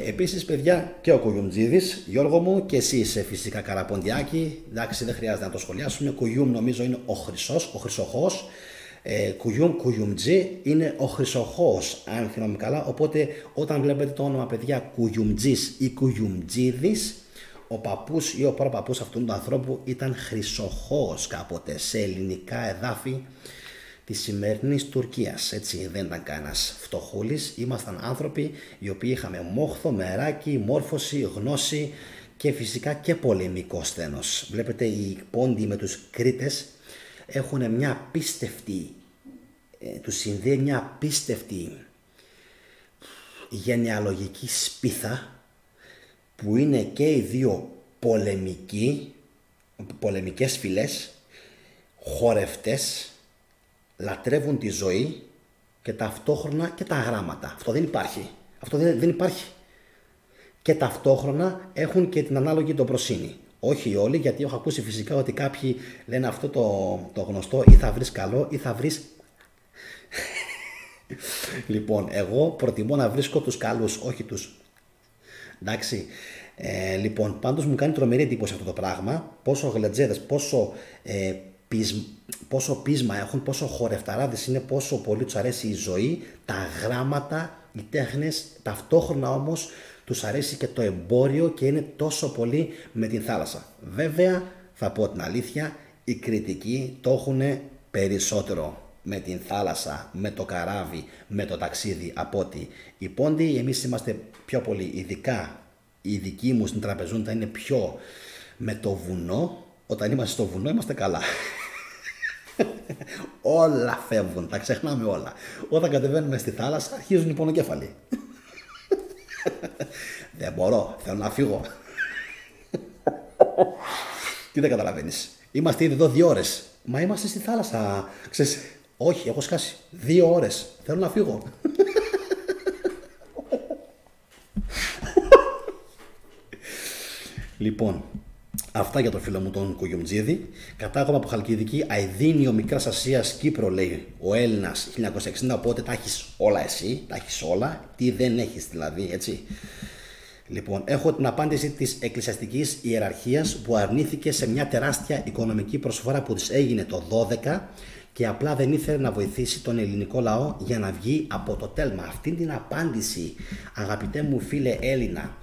Επίσης, παιδιά, και ο Κουγιουμτζίδης, Γιώργο μου, και εσύ είσαι φυσικά Καραποντιάκη. Εντάξει, δεν χρειάζεται να το σχολιάσουμε. Κουγιούμ νομίζω είναι ο Χρυσός, ο Χρυσοχώος. Κουγιουμτζή είναι ο Χρυσοχώος, αν θυμάμαι καλά. Οπότε, όταν βλέπετε το όνομα, παιδιά, Κουγιουμτζής ή Κουγιουμτζίδης, ο παππούς ή ο προπαππούς αυτού του ανθρώπου ήταν Χρυσοχώος κάποτε σε ελληνικά εδάφη της σημερινής Τουρκίας. Έτσι, δεν ήταν κανένας φτωχούλης. Ήμασταν άνθρωποι οι οποίοι είχαμε μόχθο, μεράκι, μόρφωση, γνώση και φυσικά και πολεμικό σθένος. Βλέπετε, οι Πόντιοι με τους Κρήτες έχουν μια απίστευτη, τους συνδέει μια απίστευτη γενεαλογική σπίθα, που είναι και οι δύο πολεμικές φυλές, χορευτές, λατρεύουν τη ζωή και ταυτόχρονα και τα γράμματα. Αυτό δεν υπάρχει. Αυτό δεν υπάρχει. Και ταυτόχρονα έχουν και την ανάλογη ντοπροσύνη. Όχι όλοι, γιατί έχω ακούσει φυσικά ότι κάποιοι λένε αυτό το γνωστό, ή θα βρεις καλό ή θα βρεις... Λοιπόν, εγώ προτιμώ να βρίσκω τους καλούς, όχι τους... Εντάξει, λοιπόν, πάντως μου κάνει τρομερή εντύπωση αυτό το πράγμα, πόσο γλετζέδες, πόσο πείσμα έχουν, πόσο χορευταράδες είναι, πόσο πολύ τους αρέσει η ζωή, τα γράμματα, οι τέχνες, ταυτόχρονα όμως τους αρέσει και το εμπόριο και είναι τόσο πολύ με την θάλασσα. Βέβαια, θα πω την αλήθεια, οι κριτικοί το έχουν περισσότερο με την θάλασσα, με το καράβι, με το ταξίδι από ότι οι Πόντιοι. Εμείς είμαστε πιο πολύ, ειδικά οι δικοί μου στην τραπεζούντα είναι πιο με το βουνό. Όταν είμαστε στο βουνό είμαστε καλά. Όλα φεύγουν, τα ξεχνάμε όλα. Όταν κατεβαίνουμε στη θάλασσα αρχίζουν οι πονοκέφαλοι. Δεν μπορώ, θέλω να φύγω. Τι δεν καταλαβαίνεις? Είμαστε ήδη εδώ 2 ώρες. Μα είμαστε στη θάλασσα. Ξέρεις, όχι, έχω σκάσει 2 ώρες. Θέλω να φύγω. Λοιπόν, αυτά για το φίλο μου τον Κουγιουμτζίδη. Κατάγομαι από Χαλκιδική, Αηδίνιο Μικράς Ασίας, Κύπρο, λέει ο Έλληνας, 1960. Οπότε τα έχεις όλα εσύ, τα έχεις όλα. Τι δεν έχεις δηλαδή, έτσι? Λοιπόν, έχω την απάντηση της εκκλησιαστικής ιεραρχίας που αρνήθηκε σε μια τεράστια οικονομική προσφορά που της έγινε το 12 και απλά δεν ήθελε να βοηθήσει τον ελληνικό λαό για να βγει από το τέλμα. Αυτή την απάντηση, αγαπητέ μου φίλε Έλληνα,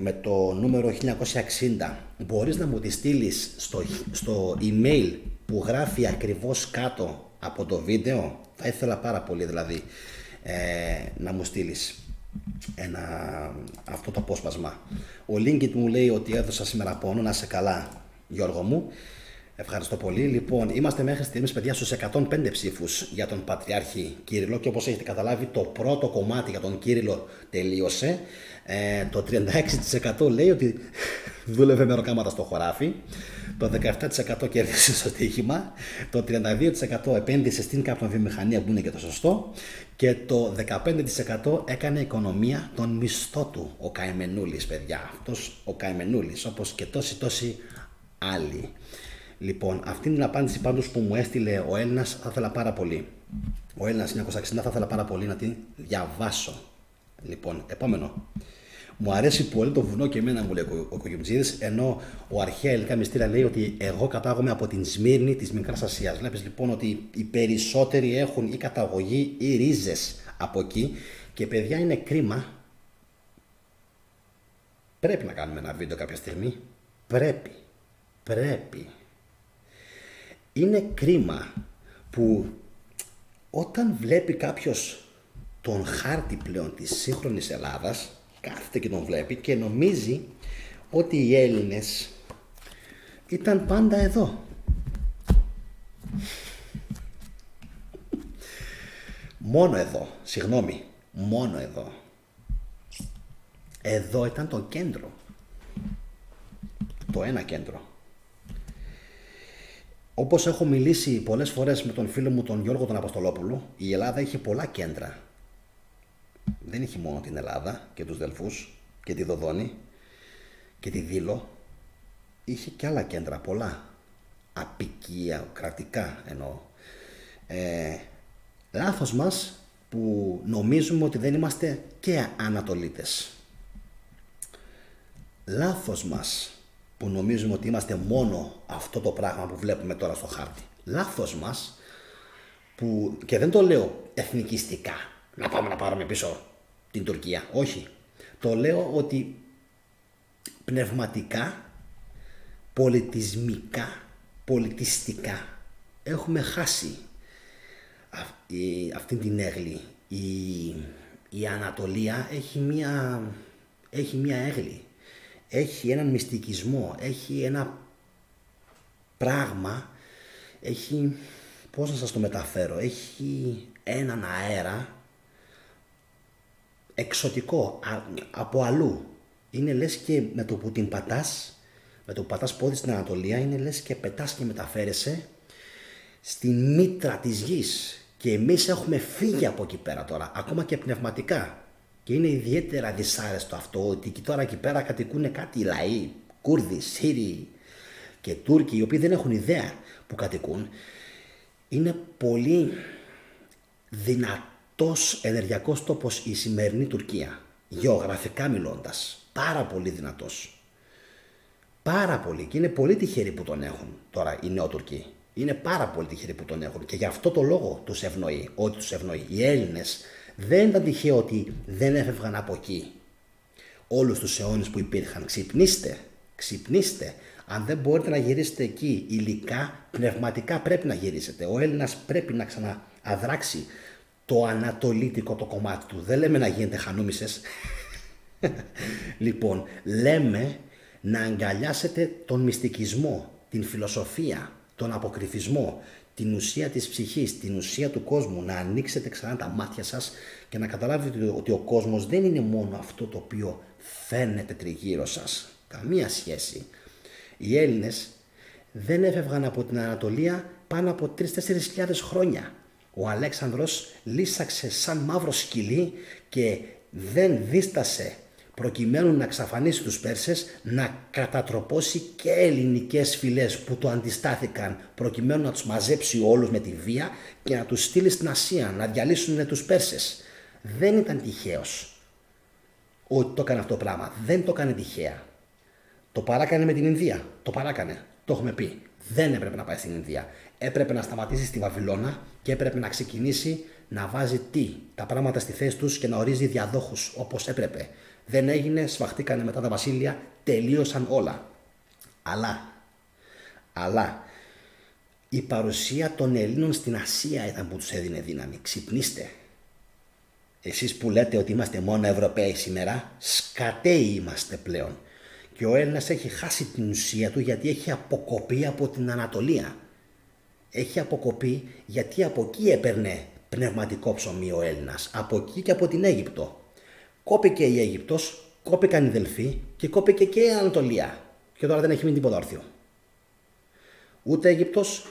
με το νούμερο 1960, μπορείς να μου τη στείλεις στο email που γράφει ακριβώς κάτω από το βίντεο? Θα ήθελα πάρα πολύ δηλαδή να μου στείλεις αυτό το απόσπασμα. Ο Λίγκιτ μου λέει ότι έδωσα σήμερα πόνο. Να είσαι καλά, Γιώργο μου. Ευχαριστώ πολύ. Λοιπόν, είμαστε μέχρι στιγμής, παιδιά, στους 105 ψήφους για τον Πατριάρχη Κύριλλο και όπως έχετε καταλάβει, το πρώτο κομμάτι για τον Κύριλλο τελείωσε. Το 36% λέει ότι δούλευε με ροκάματα στο χωράφι. Το 17% κέρδισε στο στοίχημα. Το 32% επένδυσε στην καπνοβιομηχανία, που είναι και το σωστό. Και το 15% έκανε οικονομία τον μισθό του. Ο Καημενούλης, παιδιά. Αυτός ο Καημενούλης, όπως και τόσοι άλλοι. Λοιπόν, αυτή είναι την απάντηση πάντως που μου έστειλε ο Έλληνας. Θα ήθελα πάρα πολύ. Ο Έλληνας 1960, θα ήθελα πάρα πολύ να την διαβάσω. Λοιπόν, επόμενο. Μου αρέσει πολύ το βουνό και εμένα, μου λέει ο Κουγιουμτζίδης, ενώ ο αρχαία ελληνικά μυστήρια λέει ότι εγώ κατάγομαι από την Σμύρνη της Μικράς Ασίας. Βλέπεις λοιπόν ότι οι περισσότεροι έχουν ή καταγωγή ή ρίζες από εκεί. Και παιδιά, είναι κρίμα. Πρέπει να κάνουμε ένα βίντεο κάποια στιγμή Πρέπει. Είναι κρίμα που όταν βλέπει κάποιος τον χάρτη πλέον της σύγχρονης Ελλάδας, κάθεται και τον βλέπει και νομίζει ότι οι Έλληνες ήταν πάντα εδώ. Μόνο εδώ. Εδώ ήταν το κέντρο. Το ένα κέντρο. Όπως έχω μιλήσει πολλές φορές με τον φίλο μου τον Γιώργο τον Αποστολόπουλο, η Ελλάδα είχε πολλά κέντρα. Δεν είχε μόνο την Ελλάδα και τους Δελφούς και τη Δοδόνη και τη Δήλο. Είχε και άλλα κέντρα, πολλά. Απικία, κρατικά εννοώ. Λάθος μας που νομίζουμε ότι δεν είμαστε και Ανατολίτες. Λάθος μας που νομίζουμε ότι είμαστε μόνο αυτό το πράγμα που βλέπουμε τώρα στο χάρτη. Λάθος μας που, και δεν το λέω εθνικιστικά, να πάμε να πάρουμε πίσω την Τουρκία. Όχι. Το λέω ότι πνευματικά, πολιτισμικά, πολιτιστικά έχουμε χάσει αυτή την έγλη. Η Ανατολία έχει μία έγλη. Έχει έναν μυστικισμό, έχει ένα πράγμα, έχει, πώς να σας το μεταφέρω, έχει έναν αέρα εξωτικό, από αλλού. Είναι λες και με το που την πατάς, με το που πατάς πόδι στην Ανατολία, είναι λες και πετάς και μεταφέρεσαι στην μήτρα της γης. Και εμείς έχουμε φύγει από εκεί πέρα τώρα, ακόμα και πνευματικά. Και είναι ιδιαίτερα δυσάρεστο αυτό, ότι τώρα εκεί πέρα κατοικούν κάτι λαοί, Κούρδοι, Σύριοι και Τούρκοι, οι οποίοι δεν έχουν ιδέα που κατοικούν. Είναι πολύ δυνατός ενεργειακός τόπος η σημερινή Τουρκία, γεωγραφικά μιλώντας. Πάρα πολύ δυνατός. Πάρα πολύ. Και είναι πολύ τυχεροί που τον έχουν τώρα οι Νεοτουρκοί. Είναι πάρα πολύ τυχεροί που τον έχουν. Και γι' αυτό το λόγο τους ευνοεί, ότι τους ευνοεί. Οι Έλληνες δεν ήταν τυχαίο ότι δεν έφευγαν από εκεί όλους τους αιώνες που υπήρχαν. Ξυπνήστε. Αν δεν μπορείτε να γυρίσετε εκεί υλικά, πνευματικά πρέπει να γυρίσετε. Ο Έλληνας πρέπει να ξανααδράξει το ανατολίτικο το κομμάτι του. Δεν λέμε να γίνετε χανούμισες. Λοιπόν, λέμε να αγκαλιάσετε τον μυστικισμό, την φιλοσοφία, τον αποκρυφισμό, την ουσία της ψυχής, την ουσία του κόσμου, να ανοίξετε ξανά τα μάτια σας και να καταλάβετε ότι ο κόσμος δεν είναι μόνο αυτό το οποίο φαίνεται τριγύρω σας. Καμία σχέση. Οι Έλληνες δεν έφευγαν από την Ανατολία πάνω από 3-4 χρόνια. Ο Αλέξανδρος λύσαξε σαν μαύρο σκυλί και δεν δίστασε προκειμένου να εξαφανίσει τους Πέρσες, να κατατροπώσει και ελληνικές φυλές που το αντιστάθηκαν, προκειμένου να τους μαζέψει όλους με τη βία και να τους στείλει στην Ασία, να διαλύσουν τους Πέρσες. Δεν ήταν τυχαίος ότι το έκανε αυτό το πράγμα. Δεν το έκανε τυχαία. Το παράκανε με την Ινδία. Το παράκανε. Το έχουμε πει. Δεν έπρεπε να πάει στην Ινδία. Έπρεπε να σταματήσει στη Βαβυλώνα και έπρεπε να ξεκινήσει να βάζει τα πράγματα στη θέση τους και να ορίζει διαδόχους όπως έπρεπε. Δεν έγινε, σφαχτήκανε μετά τα βασίλεια, τελείωσαν όλα. Αλλά η παρουσία των Ελλήνων στην Ασία ήταν που τους έδινε δύναμη. Ξυπνήστε. Εσείς που λέτε ότι είμαστε μόνο Ευρωπαίοι σήμερα, σκατέοι είμαστε πλέον. Και ο Έλληνας έχει χάσει την ουσία του γιατί έχει αποκοπεί από την Ανατολία. Έχει αποκοπεί γιατί από εκεί έπαιρνε πνευματικό ψωμί ο Έλληνας. Από εκεί και από την Αίγυπτο. Κόπηκε η Αίγυπτος, κόπηκαν οι Δελφοί και κόπηκε και η Ανατολία. Και τώρα δεν έχει μείνει τίποτα όρθιο. Ούτε Αίγυπτος,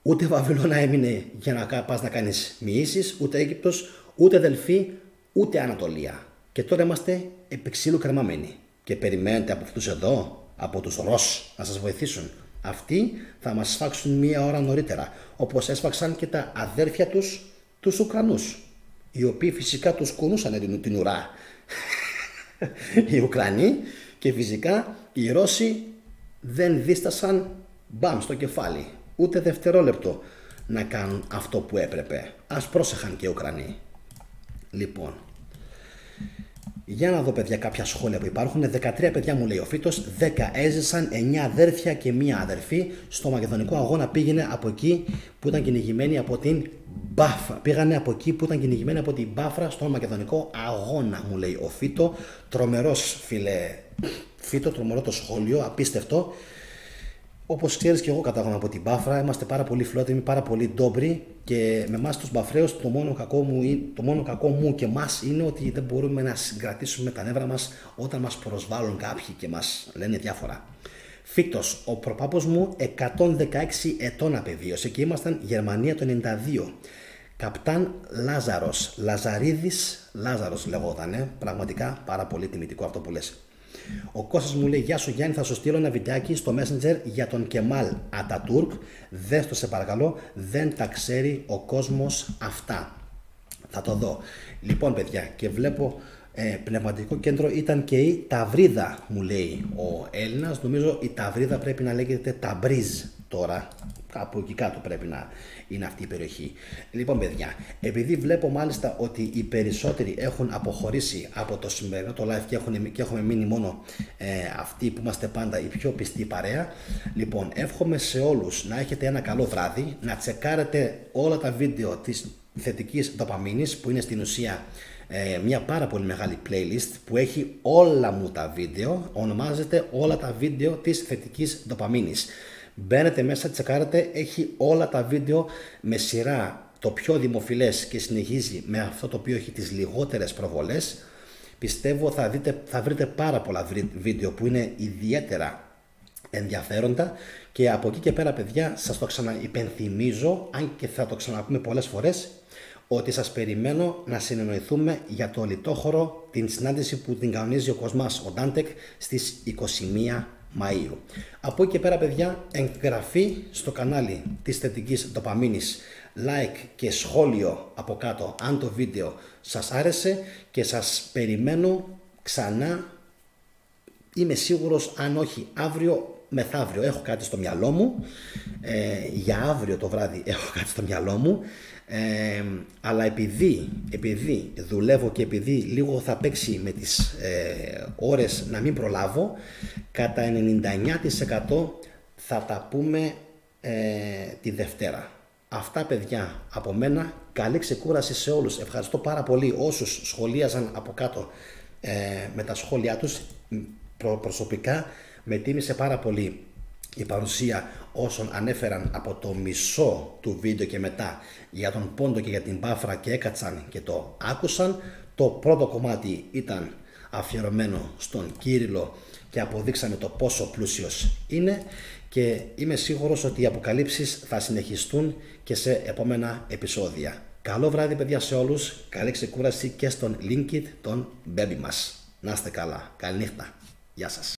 ούτε Βαβυλώνα έμεινε για να πας να κάνεις μοιήσεις, ούτε Αίγυπτος, ούτε Δελφοί, ούτε Ανατολία. Και τώρα είμαστε επί ξύλου κρεμαμένοι. Και περιμένετε από αυτούς εδώ, από τους Ρος, να σας βοηθήσουν. Αυτοί θα μας σφάξουν μία ώρα νωρίτερα, όπως έσφαξαν και τα αδέρφια τους, τους Ουκρανούς, οι οποίοι φυσικά τους κουνούσαν την ουρά. Οι Ουκρανοί, και φυσικά οι Ρώσοι δεν δίστασαν μπαμ στο κεφάλι, ούτε δευτερόλεπτο να κάνουν αυτό που έπρεπε. Ας πρόσεχαν και οι Ουκρανοί. Λοιπόν, Για να δω, παιδιά, κάποια σχόλια που υπάρχουν. 13 παιδιά μου λέει ο Φίτος, 10 έζησαν, 9 αδέρφια και 1 αδερφή. Στο μακεδονικό αγώνα πήγαινε από εκεί που ήταν κυνηγημένοι από την Μπάφρα. Πήγανε από εκεί που ήταν κυνηγημένοι από την Μπάφρα στον μακεδονικό αγώνα, μου λέει ο Φίτο. Τρομερός, φίλε Φίτο, τρομερό το σχόλιο, απίστευτο. Όπως ξέρεις και εγώ κατάγομαι από την Πάφρα, είμαστε πάρα πολύ φιλότιμοι, πάρα πολύ ντόμπροι και με εμάς τους Μπαφραίους το μόνο κακό μου και μας είναι ότι δεν μπορούμε να συγκρατήσουμε τα νεύρα μας όταν μας προσβάλλουν κάποιοι και μας λένε διάφορα. Φίτος, ο προπάπος μου 116 ετών απεβίωσε και ήμασταν Γερμανία το 92. Καπτάν Λάζαρος, Λαζαρίδης Λάζαρος λεγότανε, πραγματικά πάρα πολύ τιμητικό αυτό που λες. Ο Κώστας μου λέει, γεια σου Γιάννη, θα σου στείλω ένα βιντεάκι στο Messenger για τον Κεμάλ Ατατούρκ. Δες το σε παρακαλώ, δεν τα ξέρει ο κόσμος αυτά. Θα το δω. Λοιπόν, παιδιά, και βλέπω πνευματικό κέντρο ήταν και η Ταυρίδα, μου λέει ο Έλληνας. Νομίζω η Ταυρίδα πρέπει να λέγεται Ταμπρίζ τώρα. Κάπου εκεί κάτω πρέπει να είναι αυτή η περιοχή. Λοιπόν, παιδιά, επειδή βλέπω μάλιστα ότι οι περισσότεροι έχουν αποχωρήσει από το σημερινό το live και έχουμε μείνει μόνο αυτοί που είμαστε πάντα η πιο πιστή παρέα. Λοιπόν, εύχομαι σε όλους να έχετε ένα καλό βράδυ, να τσεκάρετε όλα τα βίντεο της θετικής δοπαμίνης που είναι στην ουσία μια πάρα πολύ μεγάλη playlist που έχει όλα μου τα βίντεο, ονομάζεται όλα τα βίντεο της θετικής δοπαμίνης. Μπαίνετε μέσα, τσεκάρετε, έχει όλα τα βίντεο με σειρά το πιο δημοφιλές και συνεχίζει με αυτό το οποίο έχει τις λιγότερες προβολές. Πιστεύω θα βρείτε πάρα πολλά βίντεο που είναι ιδιαίτερα ενδιαφέροντα και από εκεί και πέρα, παιδιά, σας το ξαναυπενθυμίζω, αν και θα το ξαναπούμε πολλές φορές, ότι σας περιμένω να συνεννοηθούμε για το λιτόχωρο, την συνάντηση που την κανονίζει ο Κοσμάς, ο Ντάντεκ, στις 21 Μαΐου. Από εκεί και πέρα, παιδιά, εγγραφή στο κανάλι της θετικής δοπαμίνης, like και σχόλιο από κάτω αν το βίντεο σας άρεσε και σας περιμένω ξανά. Είμαι σίγουρος, αν όχι αύριο, μεθαύριο. Έχω κάτι στο μυαλό μου, για αύριο το βράδυ έχω κάτι στο μυαλό μου, αλλά επειδή δουλεύω και επειδή λίγο θα παίξει με τις ώρες να μην προλάβω, κατά 99% θα τα πούμε τη Δευτέρα. Αυτά, παιδιά, από μένα. Καλή ξεκούραση σε όλους. Ευχαριστώ πάρα πολύ όσους σχολίαζαν από κάτω με τα σχόλιά τους. Προσωπικά με τίμησε πάρα πολύ η παρουσία όσων ανέφεραν από το μισό του βίντεο και μετά για τον Πόντο και για την Πάφρα και έκατσαν και το άκουσαν. Το πρώτο κομμάτι ήταν αφιερωμένο στον Κύριλλο και αποδείξαμε το πόσο πλούσιος είναι και είμαι σίγουρος ότι οι αποκαλύψεις θα συνεχιστούν και σε επόμενα επεισόδια. Καλό βράδυ, παιδιά, σε όλους. Καλή ξεκούραση και στον Linkit, τον baby μας. Να είστε καλά. Καληνύχτα. Γεια σας.